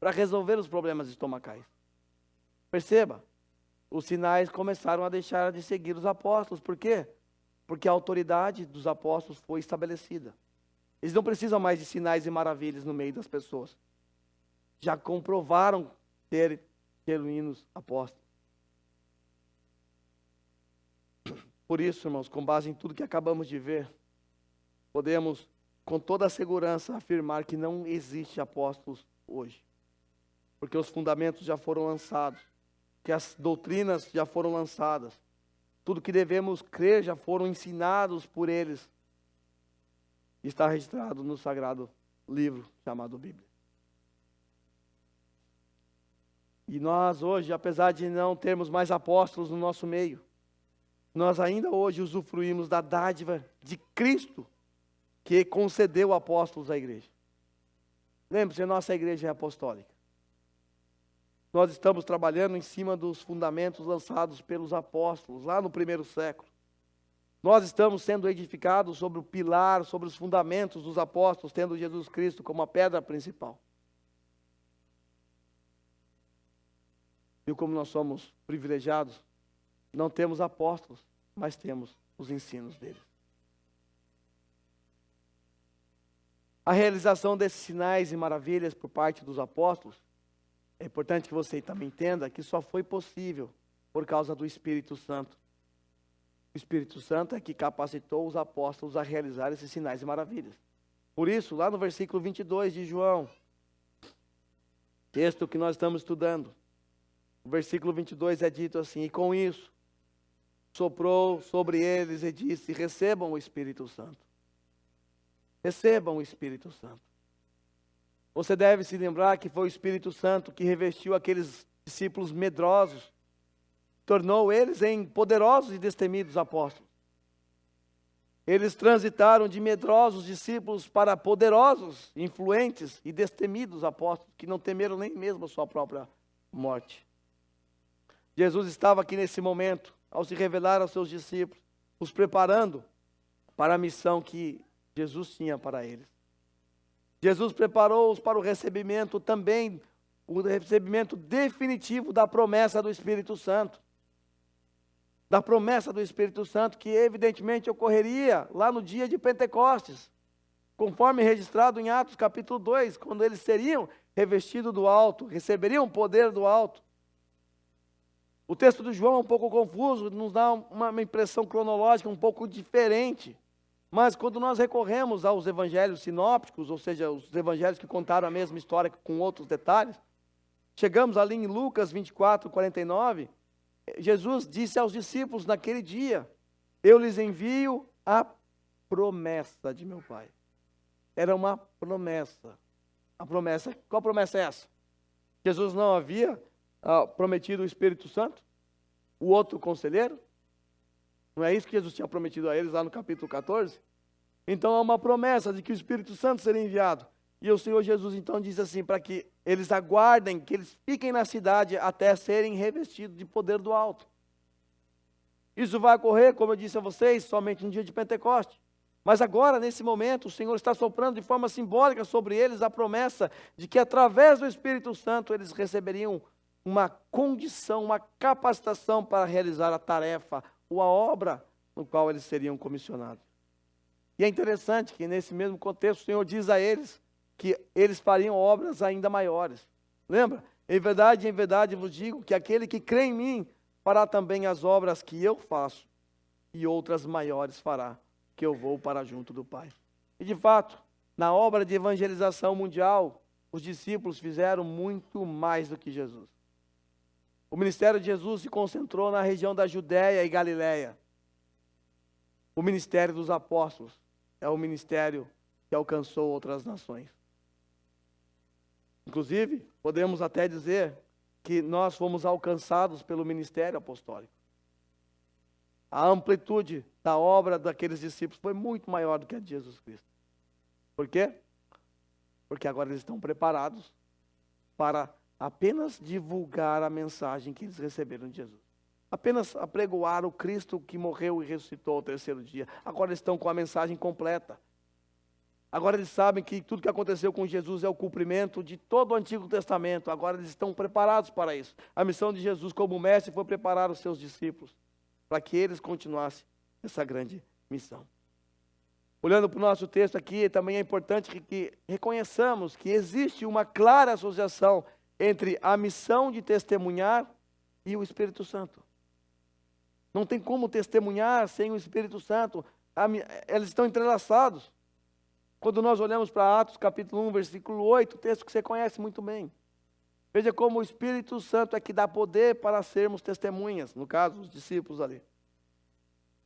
para resolver os problemas estomacais. Perceba, os sinais começaram a deixar de seguir os apóstolos. Por quê? Porque a autoridade dos apóstolos foi estabelecida. Eles não precisam mais de sinais e maravilhas no meio das pessoas. Já comprovaram ter genuínos apóstolos. Por isso, irmãos, com base em tudo que acabamos de ver, podemos com toda a segurança afirmar que não existe apóstolos hoje. Porque os fundamentos já foram lançados, que as doutrinas já foram lançadas, tudo que devemos crer já foram ensinados por eles. Está registrado no sagrado livro chamado Bíblia. E nós hoje, apesar de não termos mais apóstolos no nosso meio, nós ainda hoje usufruímos da dádiva de Cristo, que concedeu apóstolos à igreja. Lembre-se, a nossa igreja é apostólica. Nós estamos trabalhando em cima dos fundamentos lançados pelos apóstolos, lá no primeiro século. Nós estamos sendo edificados sobre o pilar, sobre os fundamentos dos apóstolos, tendo Jesus Cristo como a pedra principal. Viu como nós somos privilegiados? Não temos apóstolos, mas temos os ensinos deles. A realização desses sinais e maravilhas por parte dos apóstolos, é importante que você também entenda que só foi possível por causa do Espírito Santo. O Espírito Santo é que capacitou os apóstolos a realizar esses sinais e maravilhas. Por isso, lá no versículo 22 de João, texto que nós estamos estudando, o versículo 22 é dito assim: e com isso, soprou sobre eles e disse: recebam o Espírito Santo. Recebam o Espírito Santo. Você deve se lembrar que foi o Espírito Santo que revestiu aqueles discípulos medrosos, tornou eles em poderosos e destemidos apóstolos. Eles transitaram de medrosos discípulos para poderosos, influentes e destemidos apóstolos, que não temeram nem mesmo a sua própria morte. Jesus estava aqui nesse momento, ao se revelar aos seus discípulos, os preparando para a missão que Jesus tinha para eles. Jesus preparou-os para o recebimento também, o recebimento definitivo da promessa do Espírito Santo. Da promessa do Espírito Santo, que evidentemente ocorreria lá no dia de Pentecostes, conforme registrado em Atos capítulo 2, quando eles seriam revestidos do alto, receberiam o poder do alto. O texto do João é um pouco confuso, nos dá uma impressão cronológica um pouco diferente. Mas quando nós recorremos aos evangelhos sinópticos, ou seja, os evangelhos que contaram a mesma história com outros detalhes, chegamos ali em Lucas 24, 49, Jesus disse aos discípulos naquele dia: eu lhes envio a promessa de meu Pai. Era uma promessa. A promessa, qual promessa é essa? Jesus não havia prometido o Espírito Santo? O outro conselheiro? Não é isso que Jesus tinha prometido a eles lá no capítulo 14? Então há uma promessa de que o Espírito Santo seria enviado. E o Senhor Jesus então diz assim, para que eles aguardem, que eles fiquem na cidade até serem revestidos de poder do alto. Isso vai ocorrer, como eu disse a vocês, somente no dia de Pentecostes. Mas agora, nesse momento, o Senhor está soprando de forma simbólica sobre eles a promessa de que através do Espírito Santo eles receberiam uma condição, uma capacitação para realizar a tarefa ou a obra no qual eles seriam comissionados. E é interessante que nesse mesmo contexto o Senhor diz a eles que eles fariam obras ainda maiores. Lembra? Em verdade vos digo que aquele que crê em mim fará também as obras que eu faço, e outras maiores fará, que eu vou para junto do Pai. E de fato, na obra de evangelização mundial, os discípulos fizeram muito mais do que Jesus. O ministério de Jesus se concentrou na região da Judéia e Galiléia. O ministério dos apóstolos é o ministério que alcançou outras nações. Inclusive, podemos até dizer que nós fomos alcançados pelo ministério apostólico. A amplitude da obra daqueles discípulos foi muito maior do que a de Jesus Cristo. Por quê? Porque agora eles estão preparados para apenas divulgar a mensagem que eles receberam de Jesus. Apenas apregoar o Cristo que morreu e ressuscitou ao terceiro dia. Agora eles estão com a mensagem completa. Agora eles sabem que tudo que aconteceu com Jesus é o cumprimento de todo o Antigo Testamento. Agora eles estão preparados para isso. A missão de Jesus como mestre foi preparar os seus discípulos para que eles continuassem essa grande missão. Olhando para o nosso texto aqui, também é importante que reconheçamos que existe uma clara associação entre a missão de testemunhar e o Espírito Santo. Não tem como testemunhar sem o Espírito Santo. Eles estão entrelaçados. Quando nós olhamos para Atos capítulo 1, versículo 8, texto que você conhece muito bem. Veja como o Espírito Santo é que dá poder para sermos testemunhas, no caso, os discípulos ali.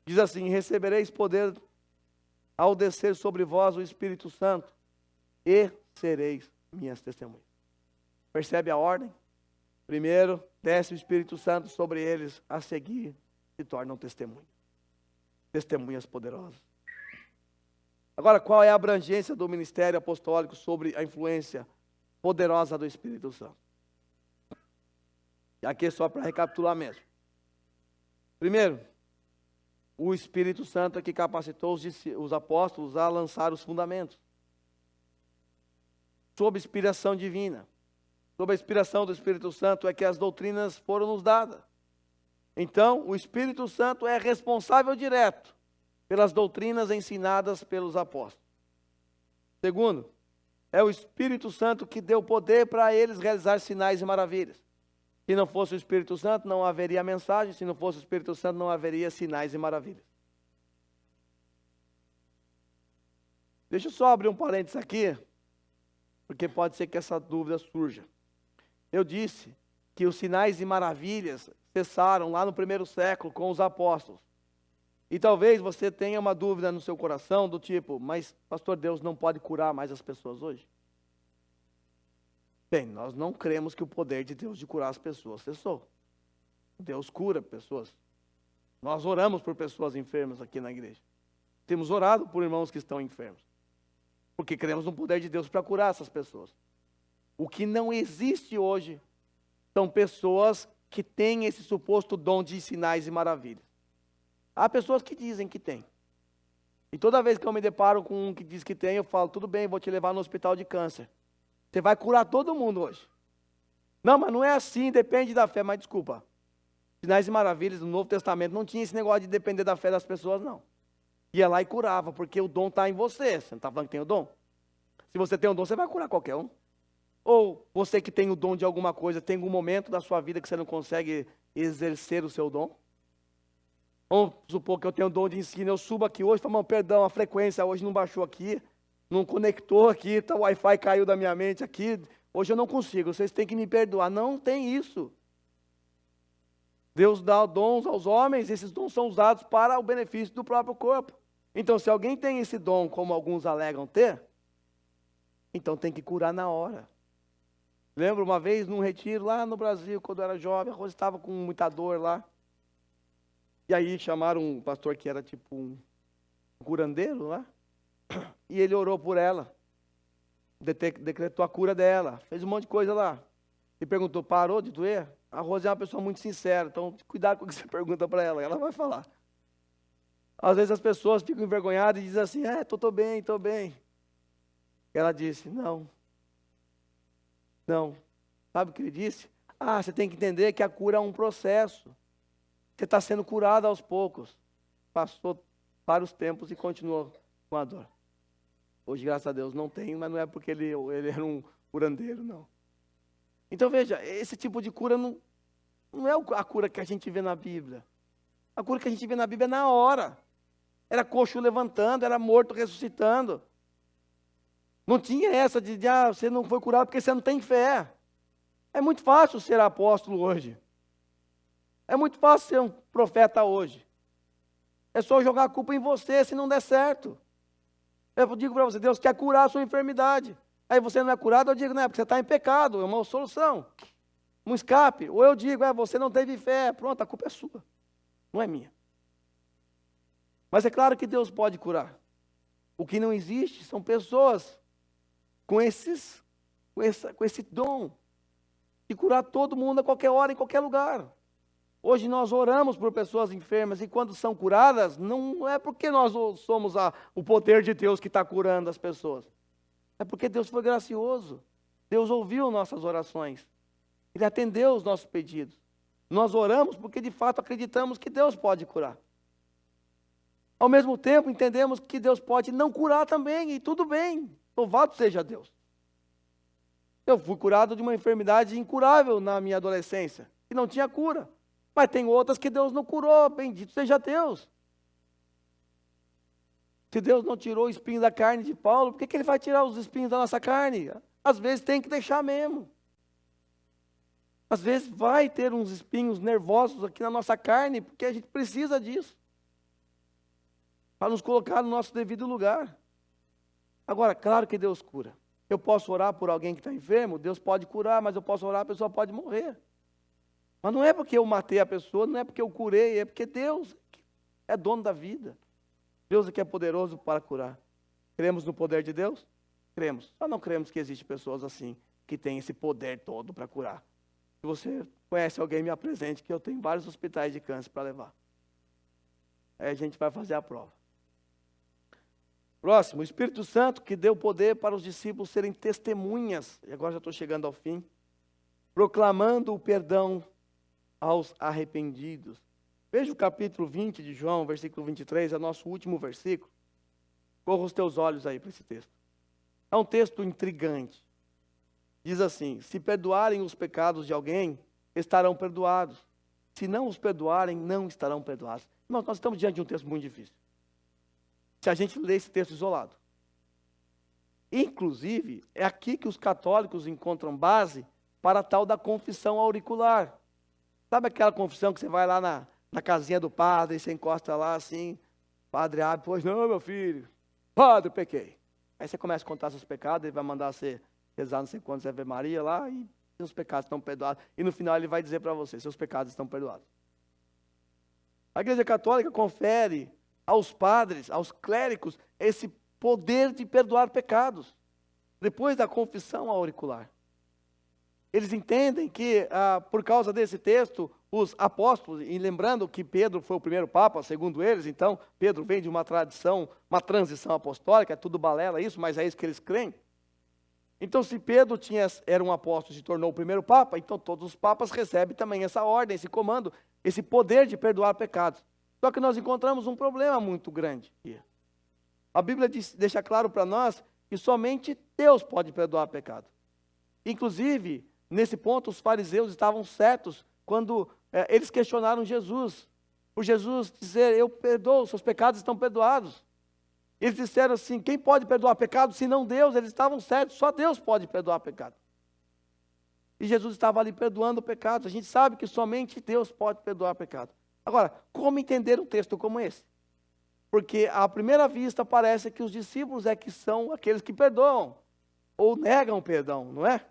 Diz assim: recebereis poder ao descer sobre vós o Espírito Santo, e sereis minhas testemunhas. Percebe a ordem? Primeiro, desce o Espírito Santo sobre eles, a seguir se tornam testemunhas poderosas. Agora, qual é a abrangência do ministério apostólico sobre a influência poderosa do Espírito Santo? E aqui é só para recapitular mesmo. Primeiro, o Espírito Santo é que capacitou os apóstolos a lançar os fundamentos. Sob inspiração divina. Sob a inspiração do Espírito Santo é que as doutrinas foram nos dadas. Então, o Espírito Santo é responsável direto pelas doutrinas ensinadas pelos apóstolos. Segundo, é o Espírito Santo que deu poder para eles realizar sinais e maravilhas. Se não fosse o Espírito Santo, não haveria mensagem. Se não fosse o Espírito Santo, não haveria sinais e maravilhas. Deixa eu só abrir um parênteses aqui, porque pode ser que essa dúvida surja. Eu disse que os sinais e maravilhas cessaram lá no primeiro século com os apóstolos. E talvez você tenha uma dúvida no seu coração do tipo, mas pastor, Deus não pode curar mais as pessoas hoje? Bem, nós não cremos que o poder de Deus de curar as pessoas cessou. Deus cura pessoas. Nós oramos por pessoas enfermas aqui na igreja. Temos orado por irmãos que estão enfermos. Porque cremos no poder de Deus para curar essas pessoas. O que não existe hoje são pessoas que têm esse suposto dom de sinais e maravilhas. Há pessoas que dizem que têm. E toda vez que eu me deparo com um que diz que tem, eu falo, tudo bem, vou te levar no hospital de câncer. Você vai curar todo mundo hoje. Não, mas não é assim, depende da fé. Mas desculpa, sinais e maravilhas do Novo Testamento não tinha esse negócio de depender da fé das pessoas, não. Ia lá e curava, porque o dom está em você. Você não está falando que tem o dom? Se você tem o dom, você vai curar qualquer um. Ou você que tem o dom de alguma coisa, tem algum momento da sua vida que você não consegue exercer o seu dom? Vamos supor que eu tenho o dom de ensino, eu subo aqui hoje, falo, perdão, a frequência hoje não baixou aqui, não conectou aqui, o Wi-Fi caiu da minha mente aqui, hoje eu não consigo, vocês têm que me perdoar. Não tem isso. Deus dá dons aos homens, esses dons são usados para o benefício do próprio corpo. Então, se alguém tem esse dom, como alguns alegam ter, então tem que curar na hora. Lembro uma vez, num retiro lá no Brasil, quando eu era jovem, a Rosa estava com muita dor lá. E aí chamaram um pastor que era tipo um curandeiro lá. E ele orou por ela. Decretou a cura dela. Fez um monte de coisa lá. E perguntou, parou de doer? A Rosa é uma pessoa muito sincera, então cuidado com o que você pergunta para ela, ela vai falar. Às vezes as pessoas ficam envergonhadas e dizem assim, estou bem, estou bem. Ela disse, não. Sabe o que ele disse? Você tem que entender que a cura é um processo. Você está sendo curado aos poucos. Passou para os tempos e continuou com a dor. Hoje, graças a Deus, não tem, mas não é porque ele era um curandeiro, não. Então, veja, esse tipo de cura não é a cura que a gente vê na Bíblia. A cura que a gente vê na Bíblia é na hora. Era coxo levantando, era morto ressuscitando. Não tinha essa de você não foi curado porque você não tem fé. É muito fácil ser apóstolo hoje. É muito fácil ser um profeta hoje. É só jogar a culpa em você se não der certo. Eu digo para você, Deus quer curar a sua enfermidade. Aí você não é curado, eu digo, não é porque você está em pecado, é uma solução. Um escape. Ou eu digo, você não teve fé, pronto, a culpa é sua. Não é minha. Mas é claro que Deus pode curar. O que não existe são pessoas com esse dom de curar todo mundo a qualquer hora, em qualquer lugar. Hoje nós oramos por pessoas enfermas e quando são curadas, não é porque nós somos o poder de Deus que está curando as pessoas. É porque Deus foi gracioso. Deus ouviu nossas orações. Ele atendeu os nossos pedidos. Nós oramos porque de fato acreditamos que Deus pode curar. Ao mesmo tempo, entendemos que Deus pode não curar também, e tudo bem. Louvado seja Deus. Eu fui curado de uma enfermidade incurável na minha adolescência, e não tinha cura. Mas tem outras que Deus não curou, bendito seja Deus. Se Deus não tirou o espinho da carne de Paulo, por que Ele vai tirar os espinhos da nossa carne? Às vezes tem que deixar mesmo. Às vezes vai ter uns espinhos nervosos aqui na nossa carne, porque a gente precisa disso. Para nos colocar no nosso devido lugar. Agora, claro que Deus cura. Eu posso orar por alguém que está enfermo, Deus pode curar, mas eu posso orar, a pessoa pode morrer. Mas não é porque eu matei a pessoa, não é porque eu curei, é porque Deus é dono da vida. Deus é que é poderoso para curar. Cremos no poder de Deus? Cremos. Só não cremos que existem pessoas assim, que têm esse poder todo para curar. Se você conhece alguém, me apresente, que eu tenho vários hospitais de câncer para levar. Aí a gente vai fazer a prova. Próximo, o Espírito Santo que deu poder para os discípulos serem testemunhas, e agora já estou chegando ao fim, proclamando o perdão aos arrependidos. Veja o capítulo 20 de João, versículo 23, é nosso último versículo. Corra os teus olhos aí para esse texto. É um texto intrigante. Diz assim: se perdoarem os pecados de alguém, estarão perdoados. Se não os perdoarem, não estarão perdoados. Nós estamos diante de um texto muito difícil. Se a gente lê esse texto isolado. Inclusive, é aqui que os católicos encontram base para a tal da confissão auricular. Sabe aquela confissão que você vai lá na casinha do padre, e você encosta lá assim, o padre abre, pois não, meu filho, padre, pequei. Aí você começa a contar seus pecados, ele vai mandar você rezar não sei quantos Ave Maria lá, e seus pecados estão perdoados. E no final ele vai dizer para você, seus pecados estão perdoados. A Igreja Católica confere aos padres, aos clérigos, esse poder de perdoar pecados, depois da confissão auricular. Eles entendem que, por causa desse texto, os apóstolos, e lembrando que Pedro foi o primeiro papa, segundo eles, então Pedro vem de uma tradição, uma transição apostólica, é tudo balela isso, mas é isso que eles creem. Então, se Pedro era um apóstolo e se tornou o primeiro papa, então todos os papas recebem também essa ordem, esse comando, esse poder de perdoar pecados. Só que nós encontramos um problema muito grande aqui. A Bíblia deixa claro para nós que somente Deus pode perdoar pecado. Inclusive, nesse ponto, os fariseus estavam certos quando eles questionaram Jesus. Por Jesus dizer, eu perdoo, seus pecados estão perdoados. Eles disseram assim, quem pode perdoar pecado se não Deus? Eles estavam certos, só Deus pode perdoar pecado. E Jesus estava ali perdoando pecados. A gente sabe que somente Deus pode perdoar pecado. Agora, como entender um texto como esse? Porque à primeira vista parece que os discípulos é que são aqueles que perdoam, ou negam o perdão, não é?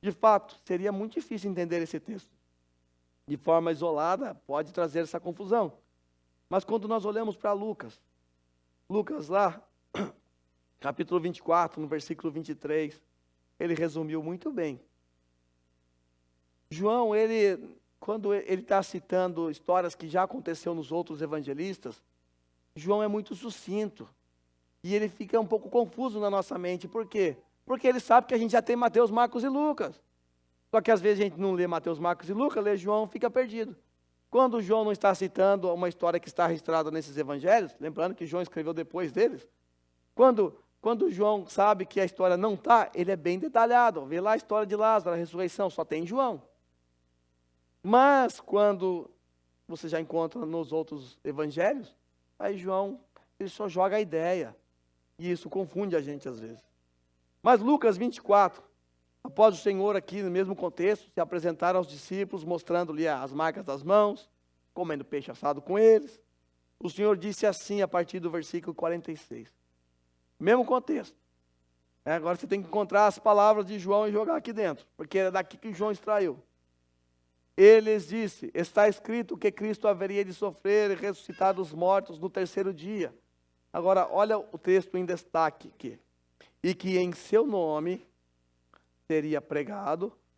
De fato, seria muito difícil entender esse texto. De forma isolada, pode trazer essa confusão. Mas quando nós olhamos para Lucas lá, capítulo 24, no versículo 23, ele resumiu muito bem. João, quando ele está citando histórias que já aconteceu nos outros evangelistas, João é muito sucinto. E ele fica um pouco confuso na nossa mente. Por quê? Porque ele sabe que a gente já tem Mateus, Marcos e Lucas. Só que às vezes a gente não lê Mateus, Marcos e Lucas, lê João, fica perdido. Quando João não está citando uma história que está registrada nesses evangelhos, lembrando que João escreveu depois deles, quando João sabe que a história não está, ele é bem detalhado. Vê lá a história de Lázaro, a ressurreição, só tem João. Mas quando você já encontra nos outros evangelhos, aí João, ele só joga a ideia. E isso confunde a gente às vezes. Mas Lucas 24, após o Senhor aqui no mesmo contexto, se apresentar aos discípulos, mostrando-lhe as marcas das mãos, comendo peixe assado com eles, o Senhor disse assim a partir do versículo 46. Mesmo contexto. Agora você tem que encontrar as palavras de João e jogar aqui dentro, porque é daqui que João extraiu. Ele lhes disse, está escrito que Cristo haveria de sofrer e ressuscitar dos mortos no terceiro dia. Agora, olha o texto em destaque aqui. E que em seu nome seria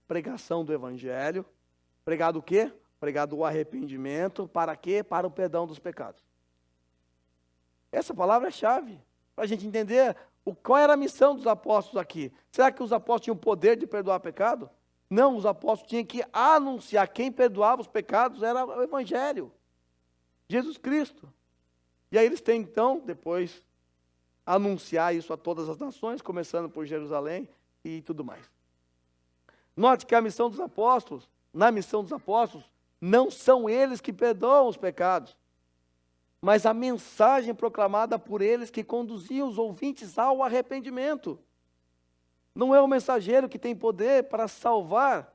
pregação do evangelho, pregado o quê? Pregado o arrependimento, para quê? Para o perdão dos pecados. Essa palavra é chave, para a gente entender qual era a missão dos apóstolos aqui. Será que os apóstolos tinham o poder de perdoar pecado? Não, os apóstolos tinham que anunciar quem perdoava os pecados era o evangelho, Jesus Cristo. E aí eles têm então, depois, anunciar isso a todas as nações, começando por Jerusalém e tudo mais. Note que na missão dos apóstolos, não são eles que perdoam os pecados, mas a mensagem proclamada por eles que conduzia os ouvintes ao arrependimento. Não é o mensageiro que tem poder para salvar,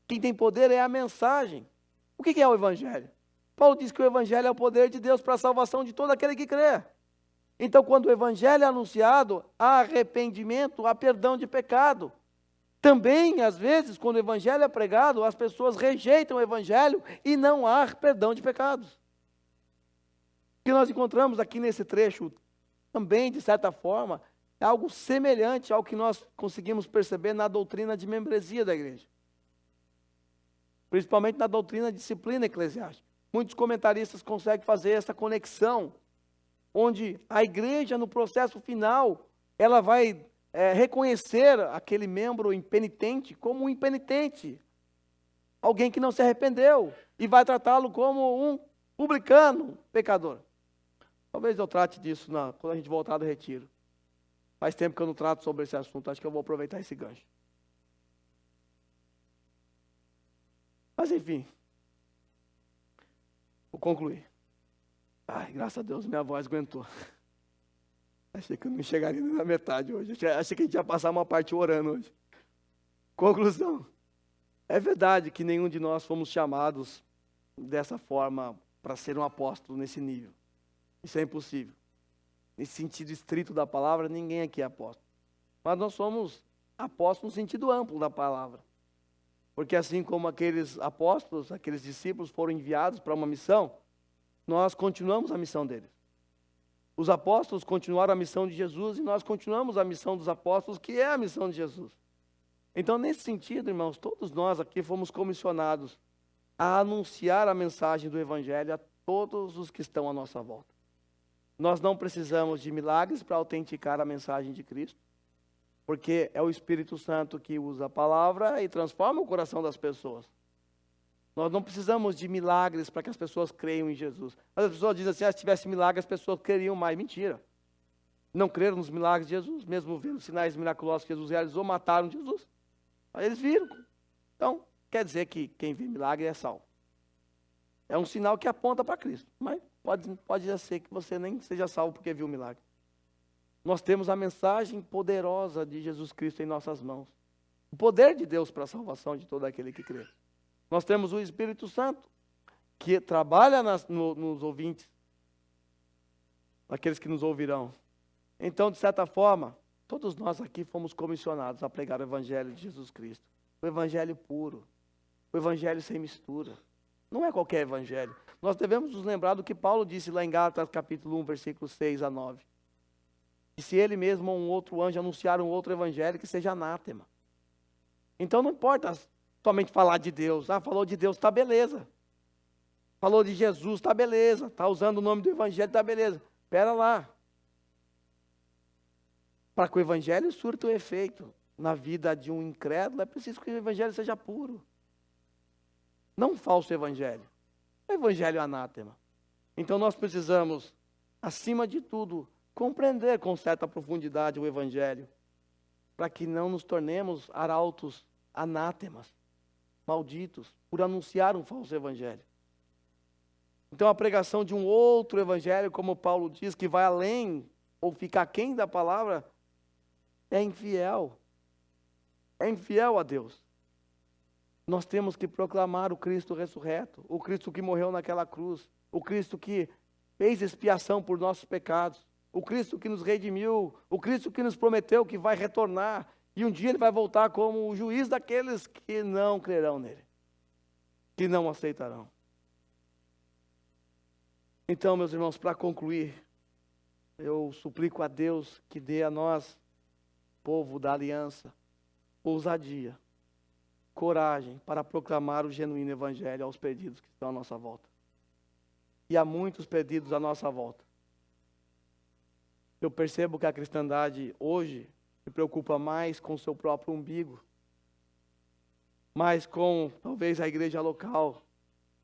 quem tem poder é a mensagem. O que é o evangelho? Paulo diz que o evangelho é o poder de Deus para a salvação de todo aquele que crê. Então, quando o evangelho é anunciado, há arrependimento, há perdão de pecado. Também, às vezes, quando o evangelho é pregado, as pessoas rejeitam o evangelho e não há perdão de pecados. O que nós encontramos aqui nesse trecho, também, de certa forma, é algo semelhante ao que nós conseguimos perceber na doutrina de membresia da igreja. Principalmente na doutrina de disciplina eclesiástica. Muitos comentaristas conseguem fazer essa conexão, onde a igreja, no processo final, ela vai reconhecer aquele membro impenitente como um impenitente, alguém que não se arrependeu, e vai tratá-lo como um publicano, pecador. Talvez eu trate disso quando a gente voltar do retiro. Faz tempo que eu não trato sobre esse assunto, acho que eu vou aproveitar esse gancho. Mas enfim, vou concluir. Ai, graças a Deus minha voz aguentou. Achei que eu não chegaria nem na metade hoje. Achei que a gente ia passar uma parte orando hoje. Conclusão. É verdade que nenhum de nós fomos chamados dessa forma para ser um apóstolo nesse nível. Isso é impossível. Nesse sentido estrito da palavra, ninguém aqui é apóstolo. Mas nós somos apóstolos no sentido amplo da palavra. Porque assim como aqueles apóstolos, aqueles discípulos foram enviados para uma missão, nós continuamos a missão deles. Os apóstolos continuaram a missão de Jesus e nós continuamos a missão dos apóstolos, que é a missão de Jesus. Então, nesse sentido, irmãos, todos nós aqui fomos comissionados a anunciar a mensagem do Evangelho a todos os que estão à nossa volta. Nós não precisamos de milagres para autenticar a mensagem de Cristo, porque é o Espírito Santo que usa a palavra e transforma o coração das pessoas. Nós não precisamos de milagres para que as pessoas creiam em Jesus. As pessoas dizem assim, se tivesse milagres, as pessoas creriam mais. Mentira. Não creram nos milagres de Jesus, mesmo vendo os sinais miraculosos que Jesus realizou, mataram Jesus. Aí eles viram. Então, quer dizer que quem vê milagre é salvo. É um sinal que aponta para Cristo. Mas pode ser que você nem seja salvo porque viu o milagre. Nós temos a mensagem poderosa de Jesus Cristo em nossas mãos. O poder de Deus para a salvação de todo aquele que crê. Nós temos o Espírito Santo, que trabalha nos ouvintes, aqueles que nos ouvirão. Então, de certa forma, todos nós aqui fomos comissionados a pregar o Evangelho de Jesus Cristo. O Evangelho puro, o Evangelho sem mistura. Não é qualquer Evangelho. Nós devemos nos lembrar do que Paulo disse lá em Gálatas capítulo 1, versículos 6 a 9. E se ele mesmo ou um outro anjo anunciar um outro Evangelho, que seja anátema. Então não importa somente falar de Deus. Falou de Deus, está beleza. Falou de Jesus, está beleza. Está usando o nome do Evangelho, está beleza. Espera lá. Para que o Evangelho surta o efeito na vida de um incrédulo, é preciso que o Evangelho seja puro. Não um falso Evangelho. O Evangelho anátema. Então nós precisamos, acima de tudo, compreender com certa profundidade o Evangelho, para que não nos tornemos arautos anátemas, malditos, por anunciar um falso Evangelho. Então a pregação de um outro Evangelho, como Paulo diz, que vai além, ou fica aquém da palavra, é infiel. É infiel a Deus. Nós temos que proclamar o Cristo ressurreto, o Cristo que morreu naquela cruz, o Cristo que fez expiação por nossos pecados, o Cristo que nos redimiu, o Cristo que nos prometeu que vai retornar, e um dia ele vai voltar como o juiz daqueles que não crerão nele, que não aceitarão. Então, meus irmãos, para concluir, eu suplico a Deus que dê a nós, povo da aliança, ousadia, coragem para proclamar o genuíno Evangelho aos perdidos que estão à nossa volta. E há muitos perdidos à nossa volta. Eu percebo que a cristandade hoje se preocupa mais com o seu próprio umbigo, mais com talvez a igreja local,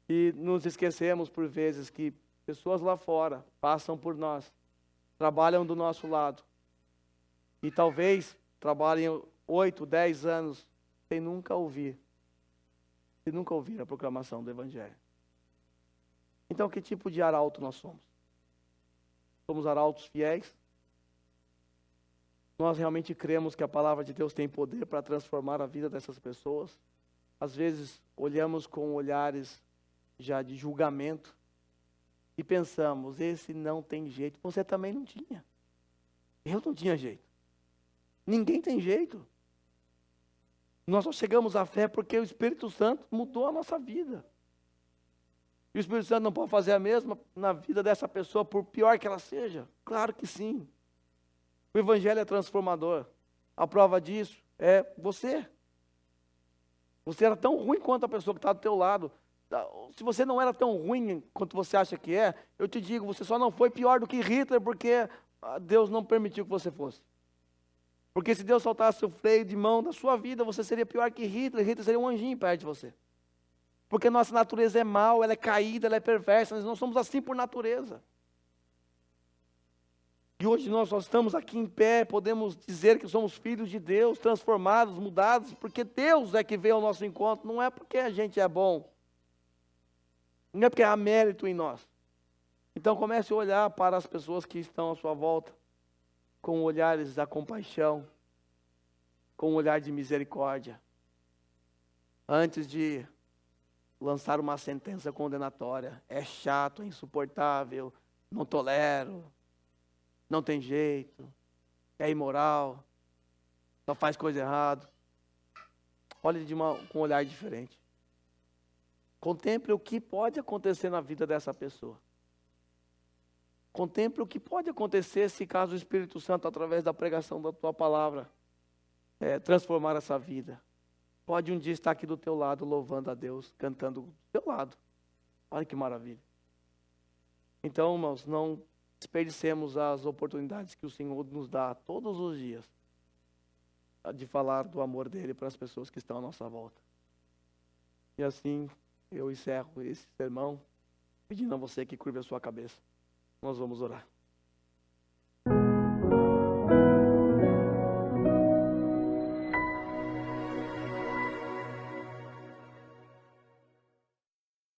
e nos esquecemos por vezes que pessoas lá fora passam por nós, trabalham do nosso lado, e talvez trabalhem 8, 10 anos sem nunca ouvir a proclamação do Evangelho. Então, que tipo de arauto nós somos? Somos arautos fiéis? Nós realmente cremos que a palavra de Deus tem poder para transformar a vida dessas pessoas? Às vezes, olhamos com olhares já de julgamento e pensamos, esse não tem jeito. Você também não tinha. Eu não tinha jeito. Ninguém tem jeito. Nós só chegamos à fé porque o Espírito Santo mudou a nossa vida. E o Espírito Santo não pode fazer a mesma na vida dessa pessoa, por pior que ela seja? Claro que sim. O Evangelho é transformador. A prova disso é você. Você era tão ruim quanto a pessoa que está do teu lado. Se você não era tão ruim quanto você acha que é, eu te digo, você só não foi pior do que Hitler porque Deus não permitiu que você fosse. Porque se Deus soltasse o freio de mão da sua vida, você seria pior que Hitler. Hitler seria um anjinho perto de você. Porque nossa natureza é mal, ela é caída, ela é perversa. Nós não somos assim por natureza. E hoje nós só estamos aqui em pé, podemos dizer que somos filhos de Deus, transformados, mudados, porque Deus é que veio ao nosso encontro. Não é porque a gente é bom. Não é porque há mérito em nós. Então comece a olhar para as pessoas que estão à sua volta, com olhares da compaixão, com um olhar de misericórdia, antes de lançar uma sentença condenatória. É chato, é insuportável, não tolero, não tem jeito, é imoral, só faz coisa errada. Olhe com um olhar diferente. Contemple o que pode acontecer na vida dessa pessoa. Contemple o que pode acontecer se caso o Espírito Santo, através da pregação da tua palavra, transformar essa vida. Pode um dia estar aqui do teu lado, louvando a Deus, cantando do teu lado. Olha que maravilha. Então, irmãos, não desperdicemos as oportunidades que o Senhor nos dá todos os dias de falar do amor dele para as pessoas que estão à nossa volta. E assim, eu encerro esse sermão, pedindo a você que curve a sua cabeça. Nós vamos orar.